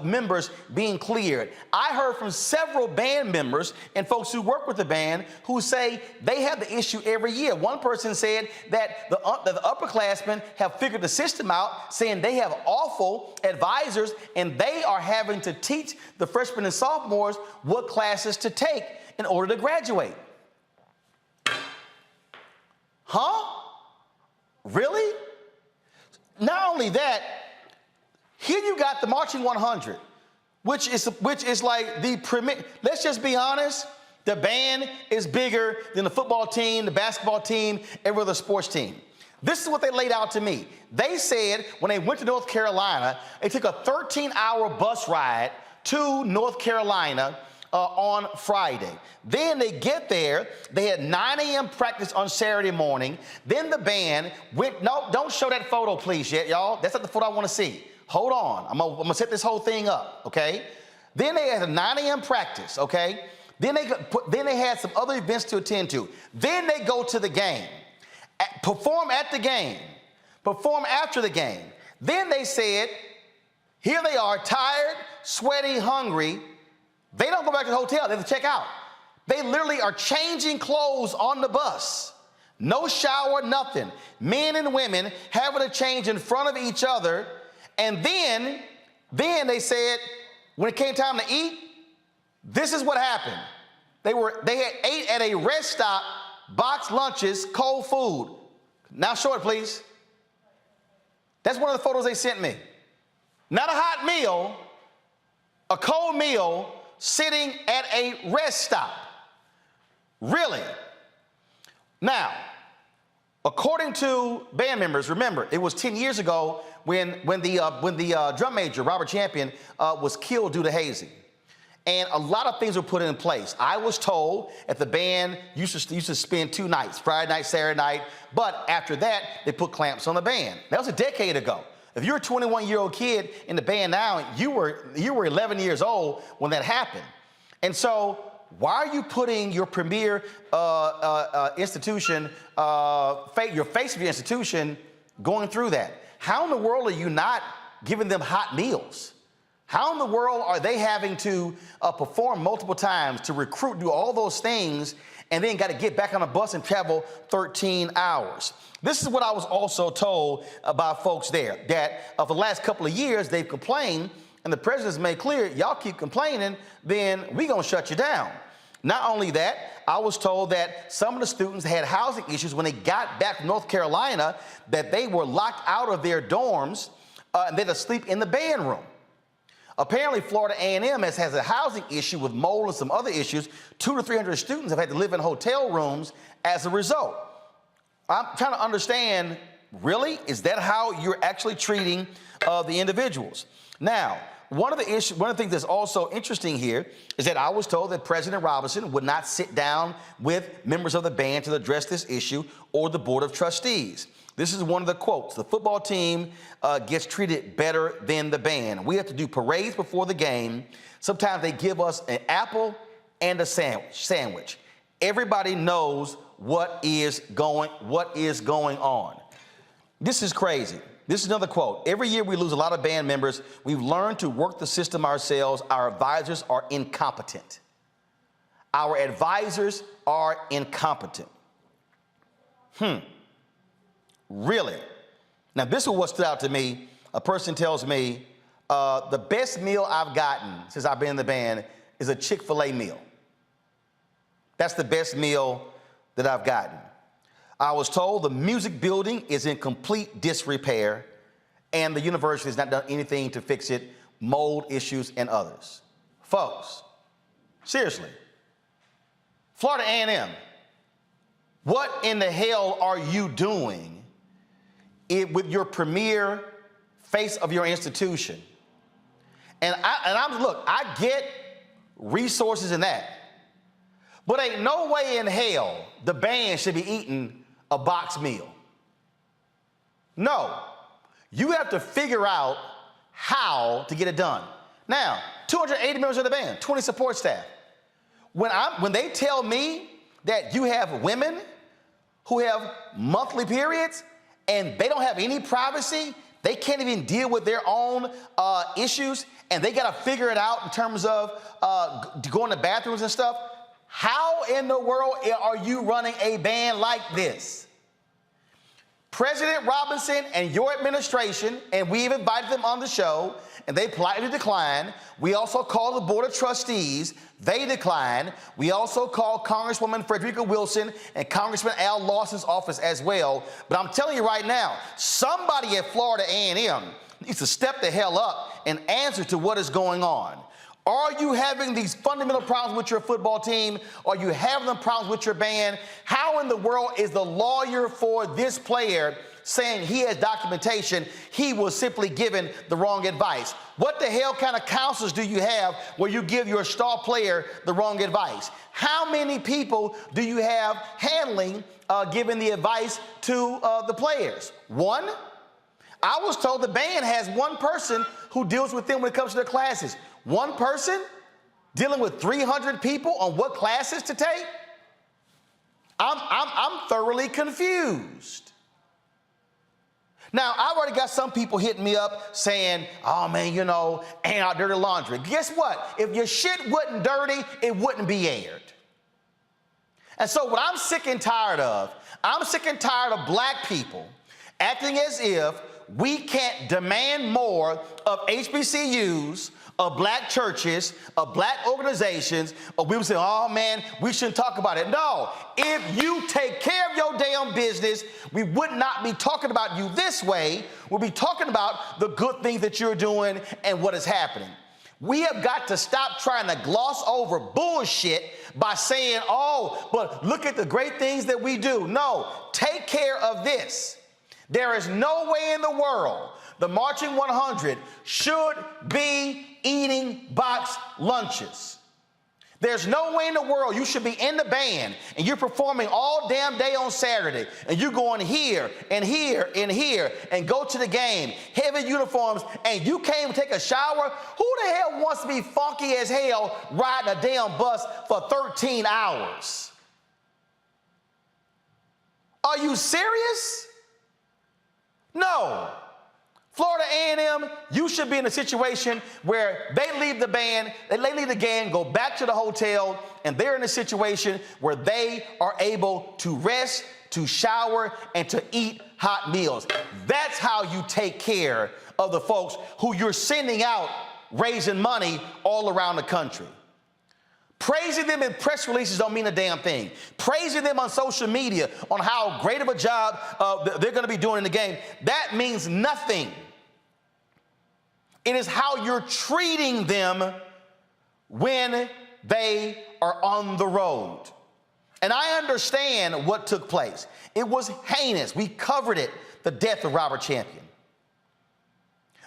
members being cleared. I heard from several band members and folks who work with the band who say they have the issue every year. One person said that the upperclassmen have figured the system out, saying they have awful advisors and they are having to teach the freshmen and sophomores what classes to take in order to graduate. Really? Not only that, here you got the Marching 100, which is like the premier. Let's just be honest. The band is bigger than the football team, the basketball team, every other sports team. This is what they laid out to me. They said when they went to North Carolina, they took a 13-hour bus ride to North Carolina on Friday. Then they get there, they had 9 a.m. practice on Saturday morning. Then the band went, no, don't show that photo please yet, y'all. That's not the photo I want to see. Hold on, I'm gonna set this whole thing up, okay? Then they had a 9 a.m. practice, okay? Then they had some other events to attend to. Then they go to the game, perform at the game, perform after the game. Then they said, here they are, tired, sweaty, hungry. They don't go back to the hotel, they have to check out. They literally are changing clothes on the bus. No shower, nothing. Men and women having to change in front of each other. And then they said, when it came time to eat, this is what happened. They had ate at a rest stop, boxed lunches, cold food. Now show it, please. That's one of the photos they sent me. Not a hot meal, a cold meal, sitting at a rest stop. Really? Now, according to band members, remember, it was 10 years ago when the drum major, Robert Champion, was killed due to hazing. And a lot of things were put in place. I was told that the band used to spend 2 nights, Friday night, Saturday night, but after that, they put clamps on the band. That was a decade ago. If you're a 21-year-old kid in the band now, you were 11 years old when that happened. And so why are you putting your premier institution, your face of your institution, going through that? How in the world are you not giving them hot meals? How in the world are they having to perform multiple times to recruit, do all those things, and then got to get back on a bus and travel 13 hours? This is what I was also told by folks there, that for the last couple of years, they've complained, and the president's made clear, y'all keep complaining, then we gonna shut you down. Not only that, I was told that some of the students had housing issues when they got back from North Carolina, that they were locked out of their dorms and they had to sleep in the band room. Apparently, Florida A&M has a housing issue with mold and some other issues. 200 to 300 students have had to live in hotel rooms as a result. I'm trying to understand, really, is that how you're actually treating the individuals? Now, one of the things that's also interesting here is that I was told that President Robinson would not sit down with members of the band to address this issue or the Board of Trustees. This is one of the quotes. The football team gets treated better than the band. We have to do parades before the game. Sometimes they give us an apple and a sandwich. Everybody knows what is going on. This is crazy. This is another quote. Every year we lose a lot of band members. We've learned to work the system ourselves. Our advisors are incompetent. Our advisors are incompetent. Really? Now, this is what stood out to me. A person tells me, the best meal I've gotten since I've been in the band is a Chick-fil-A meal. That's the best meal that I've gotten. I was told the music building is in complete disrepair and the university has not done anything to fix it, mold issues and others. Folks, seriously, Florida A&M, what in the hell are you doing with your premier face of your institution? And I get resources in that, but ain't no way in hell the band should be eating a box meal. No, you have to figure out how to get it done. Now, 280 members of the band, 20 support staff. When they tell me that you have women who have monthly periods and they don't have any privacy, they can't even deal with their own issues, and they got to figure it out in terms of going to bathrooms and stuff. How in the world are you running a band like this? President Robinson and your administration, and we've invited them on the show, and they politely declined. We also called the Board of Trustees. They declined. We also called Congresswoman Frederica Wilson and Congressman Al Lawson's office as well. But I'm telling you right now, somebody at Florida A&M needs to step the hell up and answer to what is going on. Are you having these fundamental problems with your football team? Are you having the problems with your band? How in the world is the lawyer for this player saying he has documentation? He was simply given the wrong advice. What the hell kind of counselors do you have where you give your star player the wrong advice? How many people do you have handling, giving the advice to the players? One? I was told the band has one person who deals with them when it comes to their classes. One person dealing with 300 people on what classes to take? I'm thoroughly confused. Now, I've already got some people hitting me up saying, oh man, you know, ain't our dirty laundry. Guess what? If your shit wasn't dirty, it wouldn't be aired. And so what I'm sick and tired of black people acting as if we can't demand more of HBCUs, of black churches, of black organizations, or we would say, oh man, we shouldn't talk about it. No, if you take care of your damn business, we would not be talking about you this way. We'll be talking about the good things that you're doing and what is happening. We have got to stop trying to gloss over bullshit by saying, oh, but look at the great things that we do. No, take care of this. There is no way in the world the Marching 100 should be eating box lunches. There's no way in the world you should be in the band and you're performing all damn day on Saturday and you're going here and here and here and go to the game, heavy uniforms, and you can't even take a shower. Who the hell wants to be funky as hell riding a damn bus for 13 hours? Are you serious? No. Florida A&M, you should be in a situation where they leave the band, they leave the game, go back to the hotel, and they're in a situation where they are able to rest, to shower, and to eat hot meals. That's how you take care of the folks who you're sending out raising money all around the country. Praising them in press releases don't mean a damn thing. Praising them on social media on how great of a job they're going to be doing in the game, that means nothing. It is how you're treating them when they are on the road. And I understand what took place. It was heinous. We covered it, the death of Robert Champion.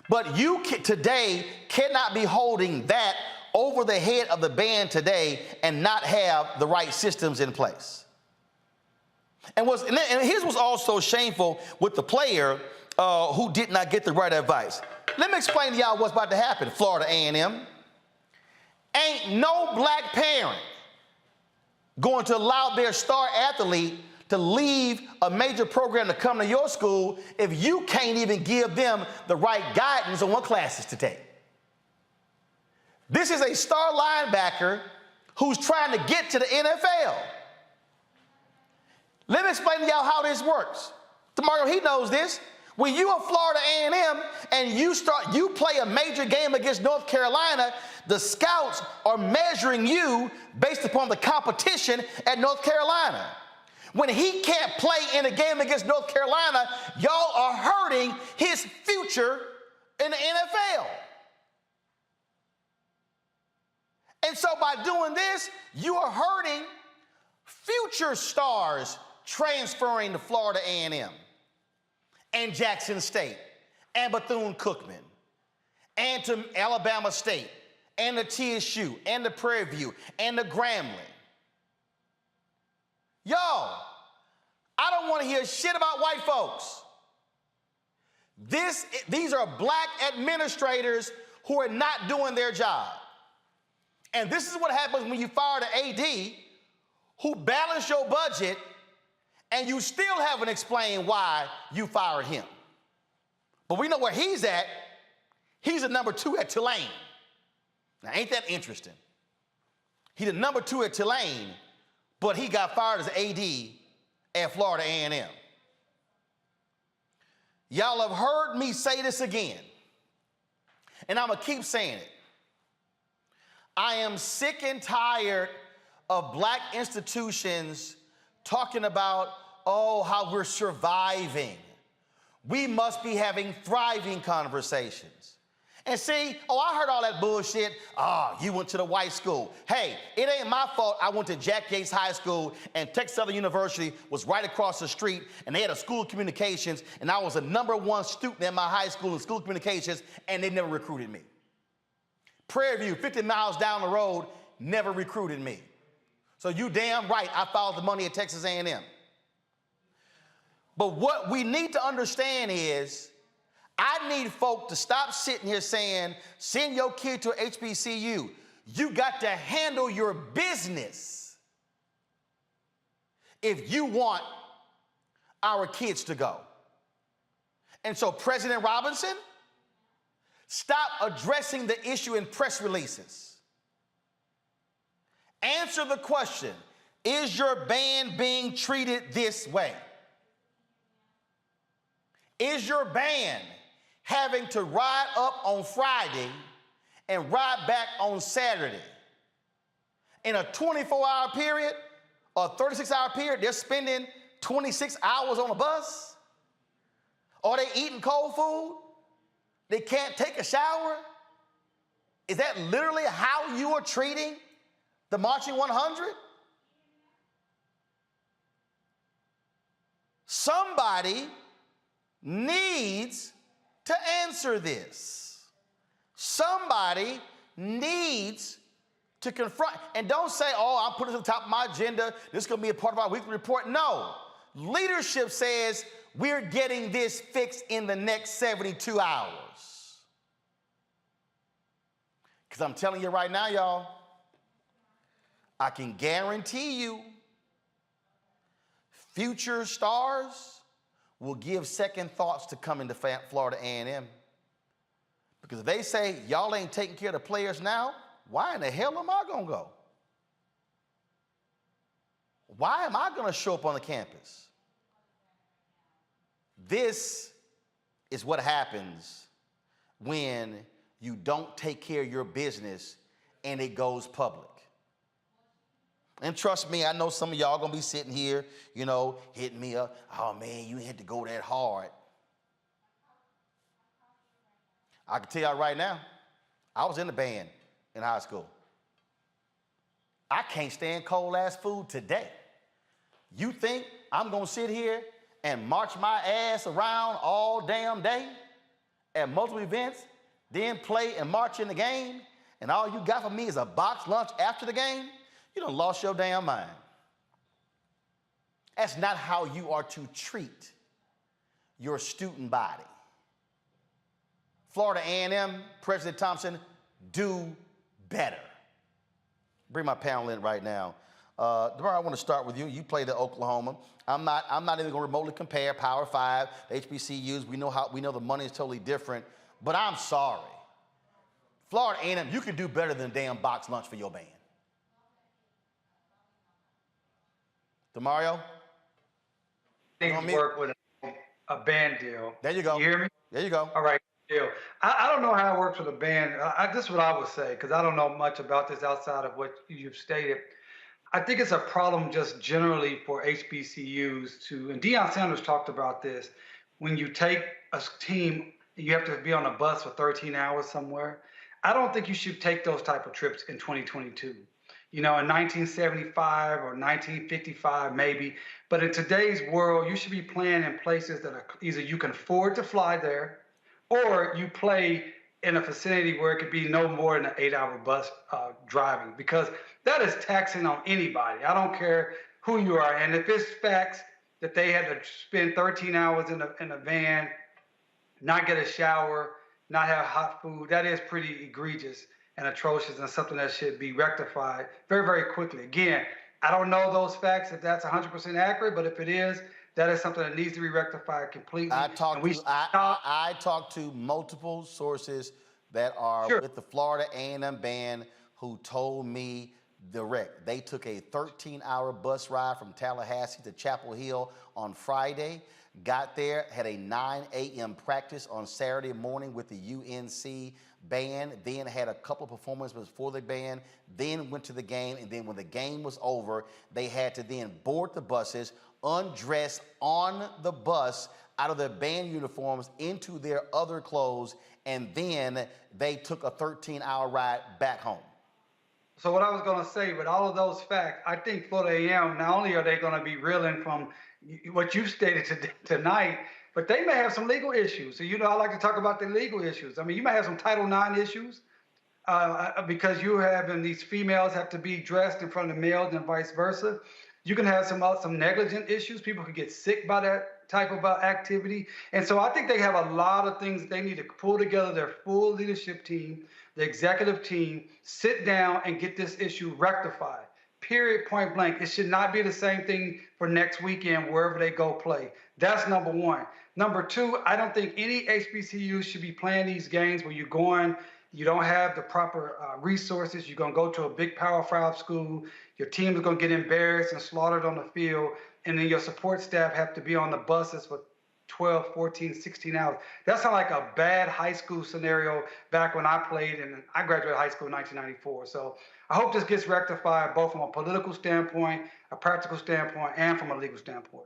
But you today cannot be holding that over the head of the band today and not have the right systems in place. And his was also shameful with the player who did not get the right advice. Let me explain to y'all what's about to happen, Florida A&M. Ain't no black parent going to allow their star athlete to leave a major program to come to your school if you can't even give them the right guidance on what classes to take. This is a star linebacker who's trying to get to the NFL. Let me explain to y'all how this works. Mario, he knows this. When you are Florida A&M and you play a major game against North Carolina, the scouts are measuring you based upon the competition at North Carolina. When he can't play in a game against North Carolina, y'all are hurting his future in the NFL. And so by doing this, you are hurting future stars transferring to Florida A&M and Jackson State and Bethune-Cookman and to Alabama State and the TSU and the Prairie View and the Grambling. Y'all, I don't want to hear shit about white folks. These are black administrators who are not doing their job. And this is what happens when you fire the AD who balanced your budget and you still haven't explained why you fired him. But we know where he's at. He's a number 2 at Tulane. Now, ain't that interesting? He's a number 2 at Tulane, but he got fired as AD at Florida A&M. Y'all have heard me say this again, and I'm going to keep saying it. I am sick and tired of black institutions talking about, oh, how we're surviving. We must be having thriving conversations. And see, oh, I heard all that bullshit. You went to the white school. Hey, it ain't my fault I went to Jack Yates High School and Texas Southern University was right across the street and they had a school of communications and I was a #1 student in my high school in school of communications and they never recruited me. Prairie View, 50 miles down the road, never recruited me. So you damn right I followed the money at Texas A&M. But what we need to understand is I need folk to stop sitting here saying, send your kid to a HBCU. You got to handle your business if you want our kids to go. And so President Robinson, stop addressing the issue in press releases. Answer the question, is your band being treated this way? Is your band having to ride up on Friday and ride back on Saturday? In a 24-hour period or 36-hour period, they're spending 26 hours on a bus? Are they eating cold food? They can't take a shower? Is that literally how you are treating the Marching 100? Somebody needs to answer this. Somebody needs to confront, and don't say, oh, I'll put it at the top of my agenda. This is going to be a part of our weekly report. No. Leadership says we're getting this fixed in the next 72 hours. Because I'm telling you right now, y'all, I can guarantee you future stars will give second thoughts to coming to Florida A&M. Because if they say y'all ain't taking care of the players now, why in the hell am I going to go? Why am I going to show up on the campus? This is what happens when you don't take care of your business and it goes public. And trust me, I know some of y'all going to be sitting here, hitting me up. Oh, man, you ain't had to go that hard. I can tell y'all right now, I was in the band in high school. I can't stand cold-ass food today. You think I'm going to sit here and march my ass around all damn day at multiple events, then play and march in the game, and all you got for me is a box lunch after the game? You done lost your damn mind. That's not how you are to treat your student body. Florida A&M, President Thompson, do better. Bring my panel in right now. DeMar, I want to start with you. You played at Oklahoma. I'm not even going to remotely compare Power 5, HBCUs. We know the money is totally different, but I'm sorry. Florida A&M, you can do better than a damn box lunch for your band. DeMario? Things work with a band deal. There you go. You hear me? There you go. All right. Deal. I don't know how it works with a band. This is what I would say, because I don't know much about this outside of what you've stated. I think it's a problem just generally for HBCUs and Deion Sanders talked about this, when you take a team, you have to be on a bus for 13 hours somewhere. I don't think you should take those type of trips in 2022. In 1975 or 1955 maybe, but in today's world, you should be playing in places that are either you can afford to fly there, or you play in a vicinity where it could be no more than an 8-hour bus driving, because that is taxing on anybody. I don't care who you are. And if it's facts that they had to spend 13 hours in a van, not get a shower, not have hot food, that is pretty egregious and atrocious and something that should be rectified very, very quickly. Again, I don't know those facts, if that's 100% accurate, but if it is, that is something that needs to be rectified completely. I talked to multiple sources that are with the Florida A&M band who told me direct. They took a 13-hour bus ride from Tallahassee to Chapel Hill on Friday, got there, had a 9 a.m. practice on Saturday morning with the UNC band, then had a couple of performances for the band, then went to the game, and then when the game was over, they had to then board the buses, undress on the bus out of their band uniforms into their other clothes, and then they took a 13-hour ride back home. So what I was going to say, with all of those facts, I think Florida A&M, not only are they going to be reeling from what you stated tonight, but they may have some legal issues. So, I like to talk about the legal issues. I mean, you may have some Title IX issues because you having these females have to be dressed in front of males and vice versa. You can have some negligent issues. People could get sick by that type of activity. And so I think they have a lot of things that they need to pull together their full leadership team, the executive team, sit down and get this issue rectified. Period, point blank. It should not be the same thing for next weekend wherever they go play. That's number one. Number two, I don't think any HBCU should be playing these games where you're going, you don't have the proper resources. You're going to go to a big Power 5 school. Your team is going to get embarrassed and slaughtered on the field. And then your support staff have to be on the buses for 12, 14, 16 hours. That sounds like a bad high school scenario back when I played, and I graduated high school in 1994. So I hope this gets rectified both from a political standpoint, a practical standpoint, and from a legal standpoint.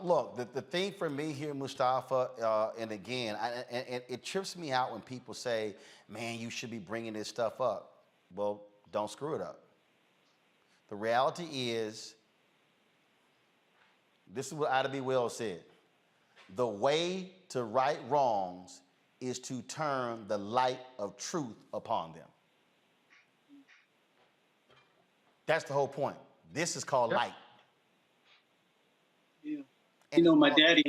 Look, the thing for me here, Mustafa, and again, it trips me out when people say, man, you should be bringing this stuff up. Well, don't screw it up. The reality is, this is what Ida B. Wells said, the way to right wrongs is to turn the light of truth upon them. That's the whole point. This is called light. Yeah. My daddy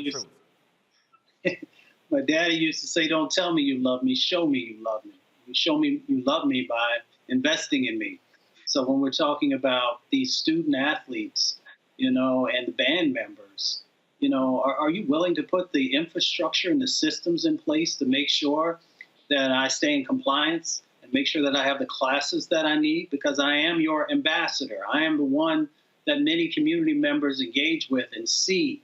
used to say, don't tell me you love me, show me you love me. You show me you love me by investing in me. So when we're talking about these student athletes, and the band members, are you willing to put the infrastructure and the systems in place to make sure that I stay in compliance and make sure that I have the classes that I need, because I am your ambassador. I am the one that many community members engage with and see.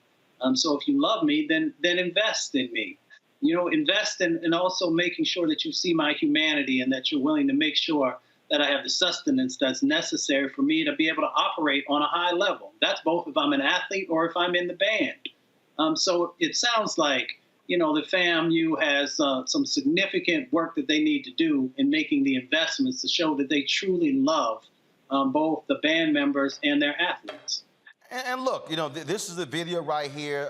So if you love me, then invest in me. Invest in also making sure that you see my humanity and that you're willing to make sure that I have the sustenance that's necessary for me to be able to operate on a high level. That's both if I'm an athlete or if I'm in the band. So it sounds like, the FAMU has some significant work that they need to do in making the investments to show that they truly love both the band members and their athletes. And look, this is the video right here.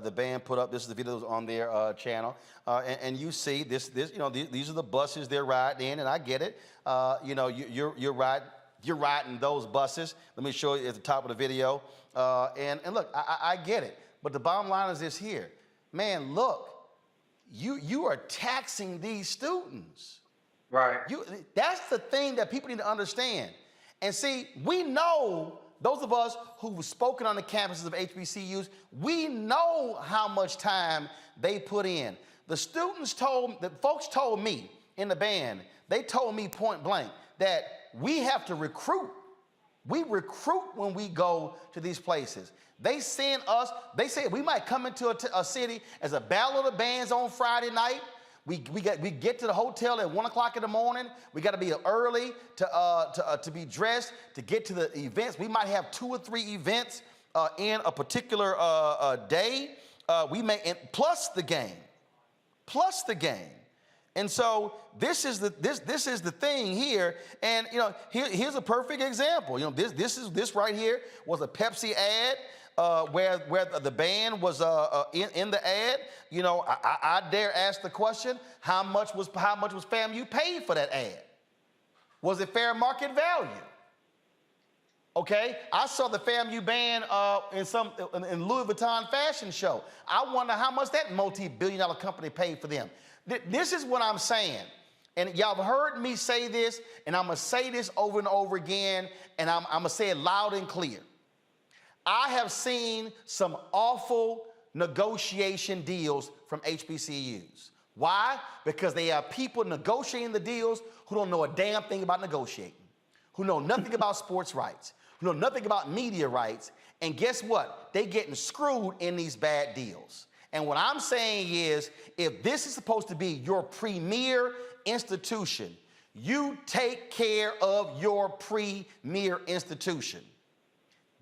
The band put up. This is the video that's on their channel, and you see this. These are the buses they're riding in, and I get it. You're riding those buses. Let me show you at the top of the video. And look, I get it. But the bottom line is this here, man. Look, you are taxing these students. Right. That's the thing that people need to understand. And see, we know. Those of us who've spoken on the campuses of HBCUs, we know how much time they put in. The folks told me in the band, they told me point blank that we have to recruit. We recruit when we go to these places. They send us, they say we might come into a city as a battle of the bands on Friday night. We get to the hotel at 1 o'clock in the morning. We got to be early to be dressed to get to the events. We might have 2 or 3 events in a particular day. Plus the game. And so this is the thing here. And here's a perfect example. This right here was a Pepsi ad. Where the band was in the ad. I dare ask the question: how much was FAMU paid for that ad? Was it fair market value? Okay, I saw the FAMU band in Louis Vuitton fashion show. I wonder how much that multi-billion-dollar company paid for them. This is what I'm saying, and y'all have heard me say this, and I'm gonna say this over and over again, and I'm gonna say it loud and clear. I have seen some awful negotiation deals from HBCUs. Why? Because they have people negotiating the deals who don't know a damn thing about negotiating, who know nothing about sports rights, who know nothing about media rights, and guess what? They getting screwed in these bad deals. And what I'm saying is, if this is supposed to be your premier institution, you take care of your premier institution.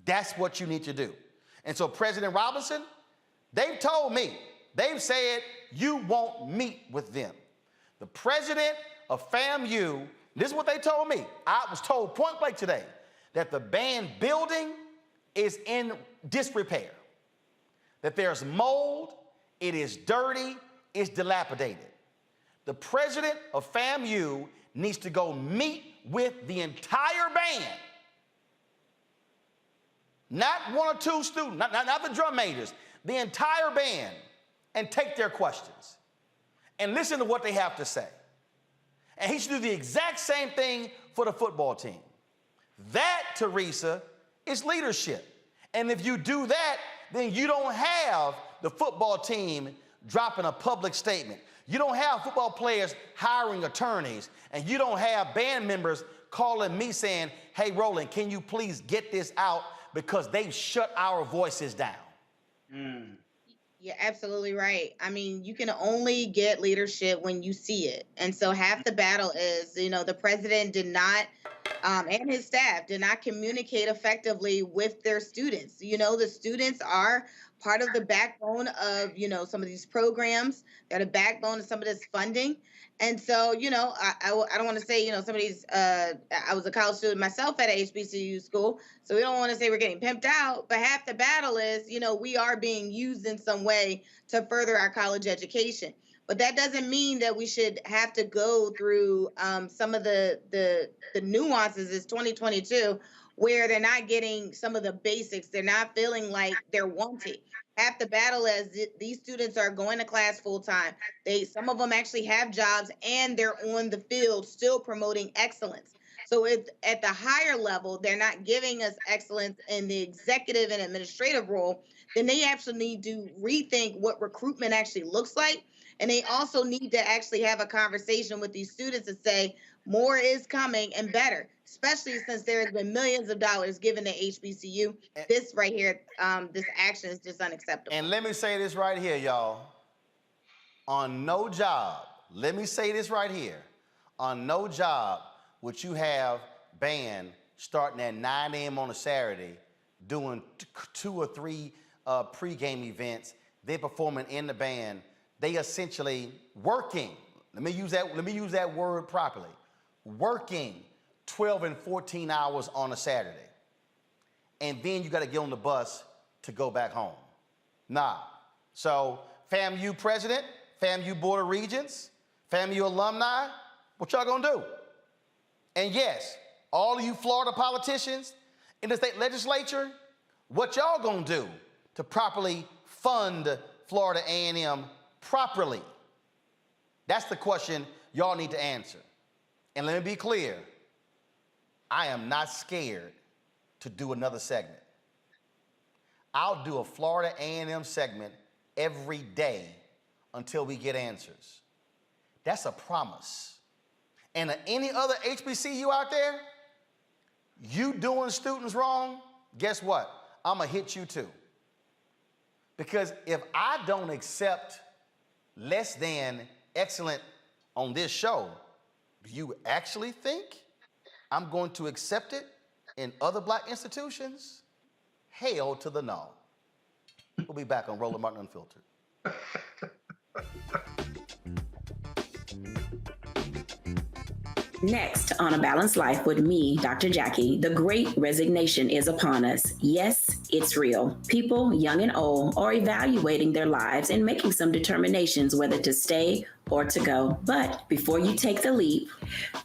That's what you need to do. And so President Robinson, they've told me, they've said you won't meet with them. The president of FAMU, this is what they told me. I was told point blank today that the band building is in disrepair, that there's mold, it is dirty, it's dilapidated. The president of FAMU needs to go meet with the entire band. Not 1 or 2 students, not the drum majors, the entire band, and take their questions and listen to what they have to say. And he should do the exact same thing for the football team. That, Teresa, is leadership. And if you do that, then you don't have the football team dropping a public statement. You don't have football players hiring attorneys, and you don't have band members calling me saying, hey, Roland, can you please get this out? Because they've shut our voices down. You're absolutely right. I mean, you can only get leadership when you see it. And so half the battle is, the president did not, and his staff did not communicate effectively with their students. The students are part of the backbone of, some of these programs. They're the backbone of some of this funding. And so, I don't want to say, some of these, I was a college student myself at a HBCU school, so we don't want to say we're getting pimped out, but half the battle is, we are being used in some way to further our college education. But that doesn't mean that we should have to go through some of the nuances. It's 2022, where they're not getting some of the basics. They're not feeling like they're wanted. Half the battle is these students are going to class full time. Some of them actually have jobs and they're on the field still promoting excellence. So at the higher level, they're not giving us excellence in the executive and administrative role. then they actually need to rethink what recruitment actually looks like. And they also need to actually have a conversation with these students and say, more is coming and better, especially since there has been millions of dollars given to HBCU. This right here, this action is just unacceptable. And let me say this right here, y'all. On no job, let me say this right here. On no job would you have band starting at 9 a.m. on a Saturday, doing 2 or 3 pregame events. They're performing in the band. They essentially working. Let me use that word properly. Working 12 and 14 hours on a Saturday. And then you got to get on the bus to go back home. Nah. So FAMU president, FAMU board of regents, FAMU alumni, what y'all gonna do? And yes, all of you Florida politicians in the state legislature, what y'all gonna do to properly fund Florida A&M properly? That's the question y'all need to answer. And let me be clear, I am not scared to do another segment. I'll do a Florida A&M segment every day until we get answers. That's a promise. And any other HBCU out there, you doing students wrong, guess what? I'm gonna hit you too. Because if I don't accept less than excellent on this show, do you actually think I'm going to accept it in other black institutions? Hell to the no. We'll be back on Roland Martin Unfiltered. Next on A Balanced Life with me, Dr. Jackie, the great resignation is upon us. Yes, it's real. People, young and old, are evaluating their lives and making some determinations whether to stay or to go. But before you take the leap,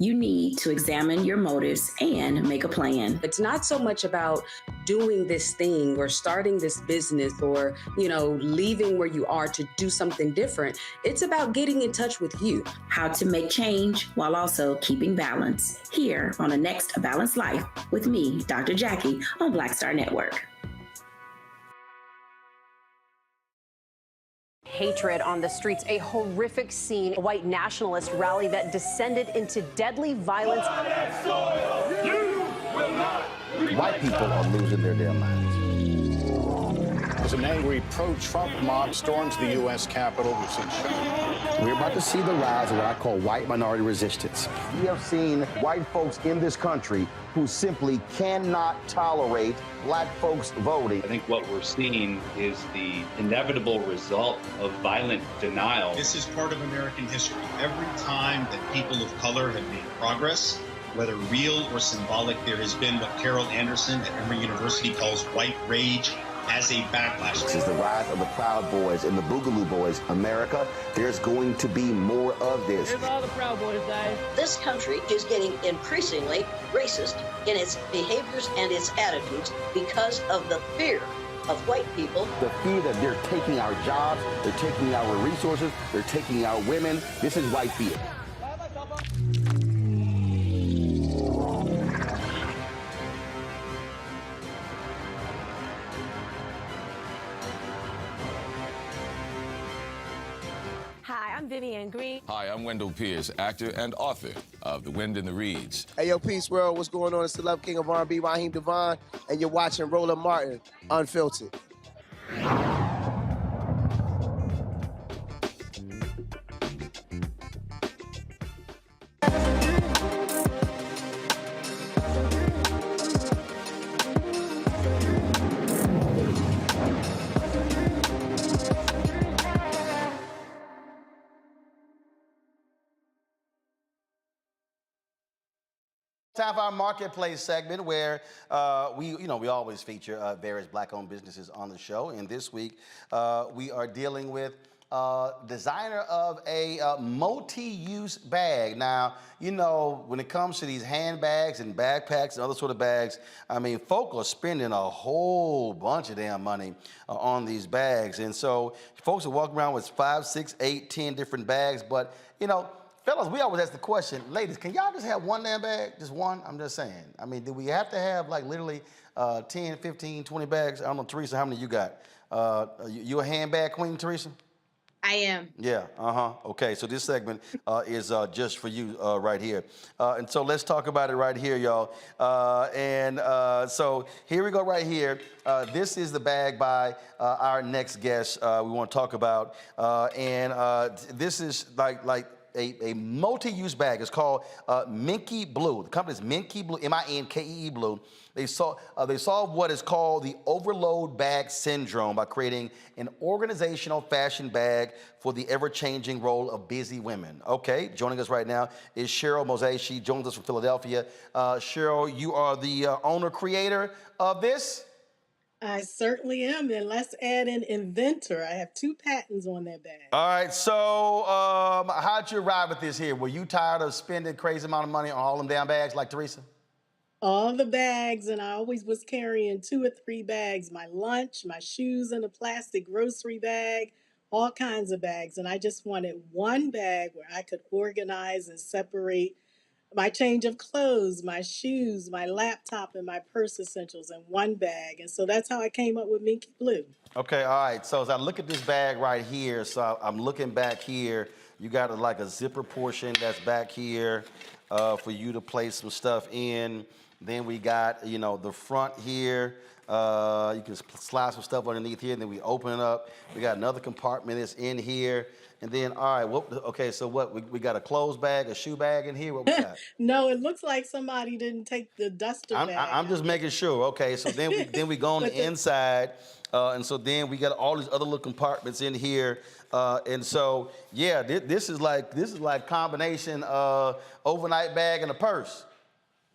you need to examine your motives and make a plan. It's not so much about doing this thing or starting this business or, leaving where you are to do something different. It's about getting in touch with you. How to make change while also keeping balance. Here on the next A Balanced Life with me, Dr. Jackie, on Black Star Network. Hatred on the streets, a horrific scene, a white nationalist rally that descended into deadly violence. White people are losing their damn minds. As an angry pro-Trump mob storms the U.S. Capitol, we're about to see the rise of what I call white minority resistance. We have seen white folks in this country who simply cannot tolerate black folks voting. I think what we're seeing is the inevitable result of violent denial. This is part of American history. Every time that people of color have made progress, whether real or symbolic, there has been what Carol Anderson at Emory University calls white rage as a backlash. This is the rise of the Proud Boys and the Boogaloo Boys. America, there's going to be more of this. Here's all the Proud Boys, guys. This country is getting increasingly racist in its behaviors and its attitudes because of the fear of white people. The fear that they're taking our jobs, they're taking our resources, they're taking our women. This is white fear. I'm Vivian Green. Hi, I'm Wendell Pierce, actor and author of The Wind in the Reeds. Hey, yo, Peace World, what's going on? It's the Love King of R&B, Raheem Devon, and you're watching Roland Martin Unfiltered. Time for our marketplace segment where we always feature various black-owned businesses on the show. And this week we are dealing with designer of a multi-use bag. Now, when it comes to these handbags and backpacks and other sort of bags, I mean, folk are spending a whole bunch of damn money on these bags. And so folks are walking around with 5, 6, 8, 10 different bags. But, fellas, we always ask the question, ladies, can y'all just have one damn bag? Just one? I'm just saying. I mean, do we have to have like literally 10, 15, 20 bags? I don't know, Teresa, how many you got? You a handbag queen, Teresa? I am. Yeah, okay, so this segment is just for you right here. And so let's talk about it right here, y'all. So here we go right here. This is the bag by our next guest we want to talk about. This is like a multi-use bag. It's called Minky Blue. The company is Minky Blue, M-I-N-K-E-E Blue. They solve what is called the overload bag syndrome by creating an organizational fashion bag for the ever-changing role of busy women. Okay, joining us right now is Cheryl Mose. She joins us from Philadelphia. Cheryl, you are the owner-creator of this? I certainly am, and let's add an inventor. I have 2 patents on that bag. All right, so how'd you arrive at this here? Were you tired of spending crazy amount of money on all them damn bags like Teresa? All the bags, and I always was carrying 2 or 3 bags, my lunch, my shoes in a plastic grocery bag, all kinds of bags. And I just wanted one bag where I could organize and separate my change of clothes, my shoes, my laptop, and my purse essentials in one bag. And so that's how I came up with Minky Blue. Okay, all right. So as I look at this bag right here, so I'm looking back here, you got like a zipper portion that's back here for you to place some stuff in. Then we got, the front here. You can slide some stuff underneath here, and then we open it up. We got another compartment that's in here. And then, all right, so what? We got a clothes bag, a shoe bag in here? What we got? No, it looks like somebody didn't take the duster bag. I'm just making sure. Okay, so then we go on the inside, and so then we got all these other little compartments in here. And so, yeah, this is like combination overnight bag and a purse.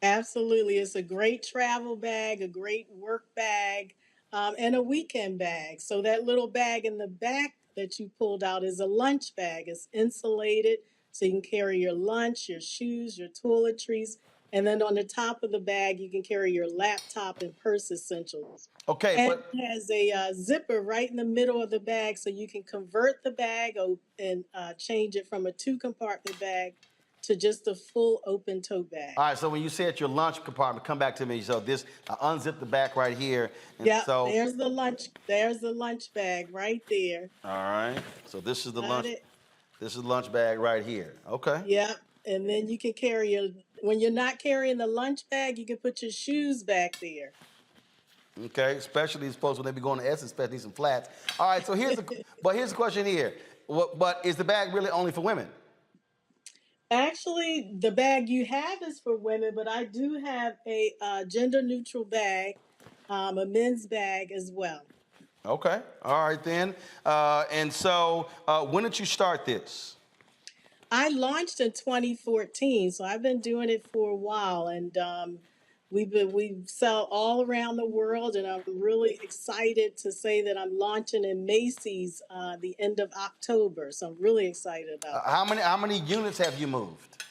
Absolutely. It's a great travel bag, a great work bag, and a weekend bag. So that little bag in the back that you pulled out is a lunch bag. It's insulated, so you can carry your lunch, your shoes, your toiletries. And then on the top of the bag, you can carry your laptop and purse essentials. Okay, and but it has a zipper right in the middle of the bag, so you can convert the bag and change it from a 2-compartment bag to just a full open tote bag. all right, so when you said your lunch compartment, come back to me. So I unzip the back right here. And Yeah, so, there's the lunch bag right there. all right, so this is the Got lunch. it. This is the lunch bag right here. Okay. Yep. And then you can when you're not carrying the lunch bag, you can put your shoes back there. Okay, especially these folks when they be going to Essence Fest, need some flats. All right, so here's the question here. But is the bag really only for women? Actually, the bag you have is for women, but I do have a gender-neutral bag, a men's bag as well. Okay, all right then. And so when did you start this? I launched in 2014, so I've been doing it for a while, and we sell all around the world, and I'm really excited to say that I'm launching in Macy's the end of October. So I'm really excited about it. How many units have you moved?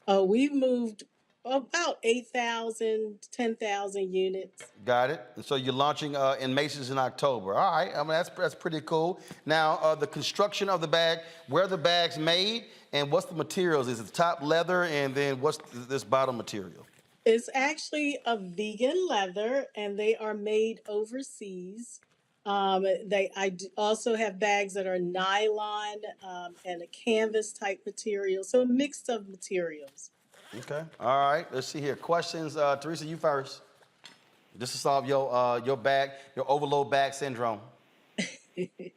We've moved about 8,000, 10,000 units. Got it. And so you're launching in Macy's in October. All right. I mean that's pretty cool. Now the construction of the bag, where are the bags made, and what's the materials? Is it the top leather, and then what's this bottom material? It's actually a vegan leather, and they are made overseas. I also have bags that are nylon and a canvas type material, so a mix of materials. Okay. All right. Let's see here. Questions. Teresa, you first. This will solve your overload bag syndrome.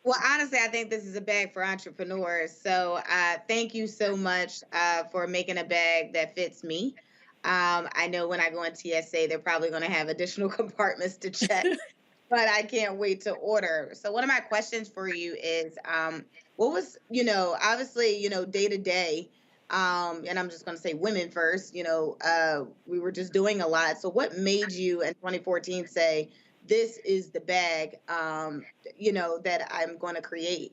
Well, honestly, I think this is a bag for entrepreneurs. So thank you so much for making a bag that fits me. I know when I go on TSA, they're probably going to have additional compartments to check, but I can't wait to order. So one of my questions for you is, what was, obviously, day to day, and I'm just going to say women first, we were just doing a lot. So what made you in 2014 say, this is the bag, that I'm going to create?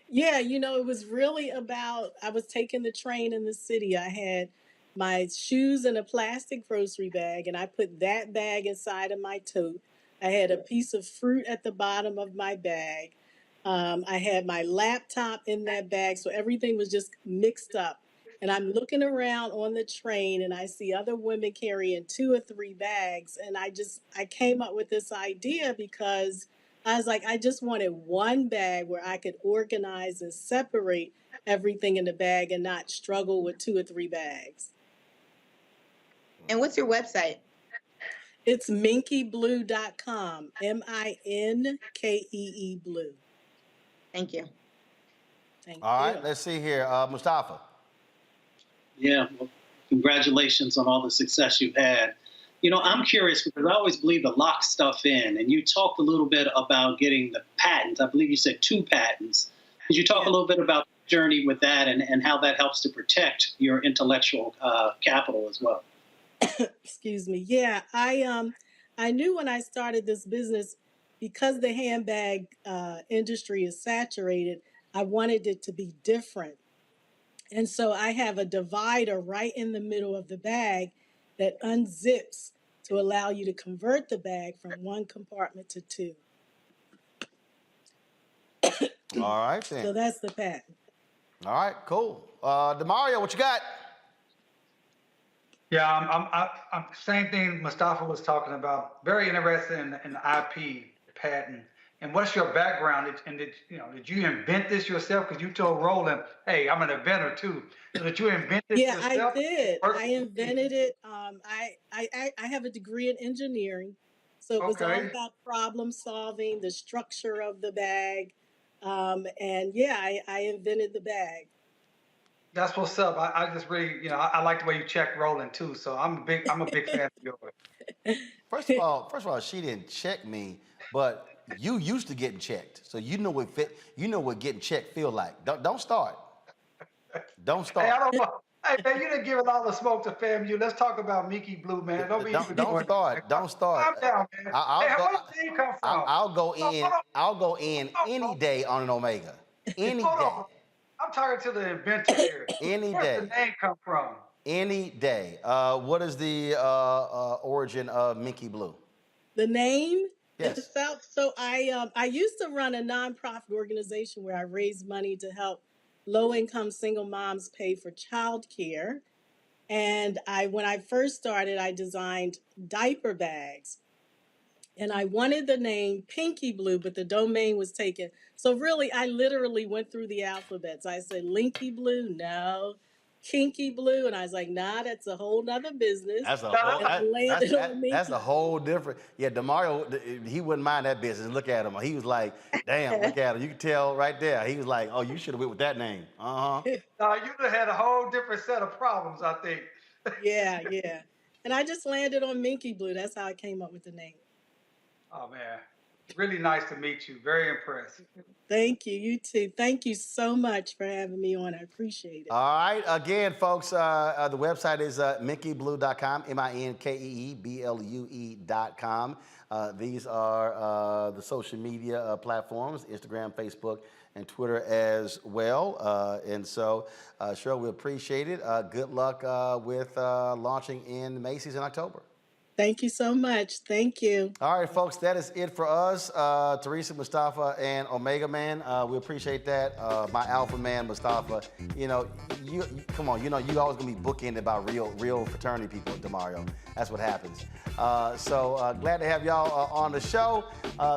Yeah, it was really about, I was taking the train in the city. I had my shoes in a plastic grocery bag, and I put that bag inside of my tote. I had a piece of fruit at the bottom of my bag. I had my laptop in that bag, so everything was just mixed up. And I'm looking around on the train, and I see other women carrying 2 or 3 bags. And I came up with this idea because I was like, I just wanted one bag where I could organize and separate everything in the bag and not struggle with 2 or 3 bags. And what's your website? It's minkeeblue.com, MINKEE blue. Thank you. All right, let's see here. Mustafa. Yeah, well, congratulations on all the success you've had. You know, I'm curious because I always believe to lock stuff in, and you talked a little bit about getting the patents. I believe you said 2 patents. Could you talk a little bit about the journey with that and how that helps to protect your intellectual capital as well? Excuse me. Yeah, I knew when I started this business, because the handbag industry is saturated, I wanted it to be different. And so I have a divider right in the middle of the bag that unzips to allow you to convert the bag from 1 compartment to 2. All right, then. So that's the patent. All right, cool. DeMario, what you got? Yeah, I'm same thing Mustafa was talking about. Very interested in the IP patent. And what's your background? And did you invent this yourself? Because you told Roland, "Hey, I'm an inventor too." So did you invent this yourself? Yeah, I did. I invented it. I have a degree in engineering, so it was all about problem solving, the structure of the bag, and yeah, I invented the bag. That's what's up. I just really, I like the way you check Roland too. So I'm a big fan of yours. First of all, she didn't check me, but you used to getting checked, so you know what getting checked feel like. Don't start. Don't start. Hey, I don't know. Hey man, you didn't give it all the smoke to FAMU. Let's talk about Mickey Blue, man. Don't start. Don't start. Calm down, man. Where did the name come from? I'll go in any day on an Omega. Any day. I'm talking to the inventor here. Any Where day. did the name come from? Any day. What is the origin of Mickey Blue? The name? Yes. So I used to run a nonprofit organization where I raised money to help low-income single moms pay for childcare. And when I first started, I designed diaper bags. And I wanted the name Pinky Blue, but the domain was taken. So really, I literally went through the alphabets. I said, Linky Blue, no. Kinky Blue, and I was like, nah, that's a whole nother business. That's a whole different. Yeah, DeMario, he wouldn't mind that business. Look at him. He was like, damn, look at him. You can tell right there. He was like, oh, you should have went with that name. No, you'd have had a whole different set of problems, I think. Yeah. And I just landed on Minky Blue. That's how I came up with the name. Oh, man. Really nice to meet you. Very impressed. Thank you. You too. Thank you so much for having me on. I appreciate it. All right. Again, folks, the website is minkeeblue.com, MINKEEBLUE.com. These are the social media platforms, Instagram, Facebook, and Twitter as well. And so, sure, we appreciate it. Good luck with launching in Macy's in October. Thank you so much. Thank you. All right, folks, that is it for us. Teresa, Mustafa, and Omega Man. We appreciate that. My alpha man, Mustafa. You come on. You always gonna be bookended by real fraternity people, DeMario. That's what happens. So glad to have y'all on the show.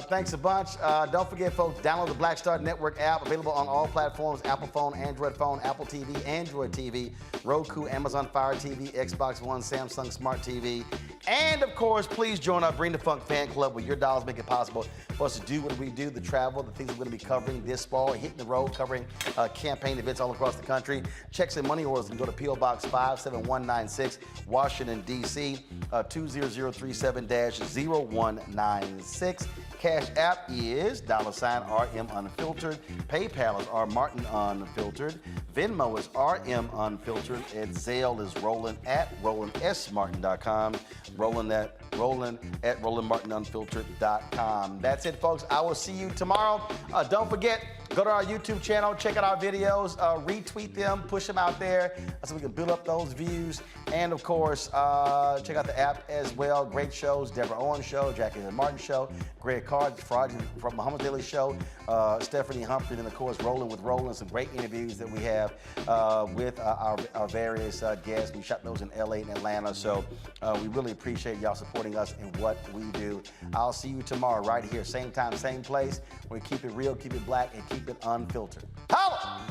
Thanks a bunch. Don't forget, folks, download the Black Star Network app, available on all platforms: Apple phone, Android phone, Apple TV, Android TV, Roku, Amazon Fire TV, Xbox One, Samsung Smart TV. And of course, please join our Bring the Funk fan club, where your dollars make it possible for us to do what we do, the travel, the things we're going to be covering this fall, hitting the road, covering campaign events all across the country. Checks and money orders can go to P.O. Box 57196, Washington, D.C., 20037-0196. Cash App is $RM Unfiltered. PayPal is R Martin Unfiltered. Venmo is RM Unfiltered. And Zelle is Roland at RolandSMartin.com. Roland at RolandMartinUnfiltered.com. That's it, folks. I will see you tomorrow. Don't forget, go to our YouTube channel, check out our videos, retweet them, push them out there so we can build up those views. And of course, check out the app as well. Great shows, Deborah Owens Show, Jackie and Martin Show, Greg Card from Muhammad Daily Show, Stephanie Humphrey, and of course, Rolling with Roland. Some great interviews that we have with our various guests. We shot those in LA and Atlanta, so we really appreciate y'all supporting us in what we do. I'll see you tomorrow right here, same time, same place. We keep it real, keep it black, and keep it unfiltered. Holla!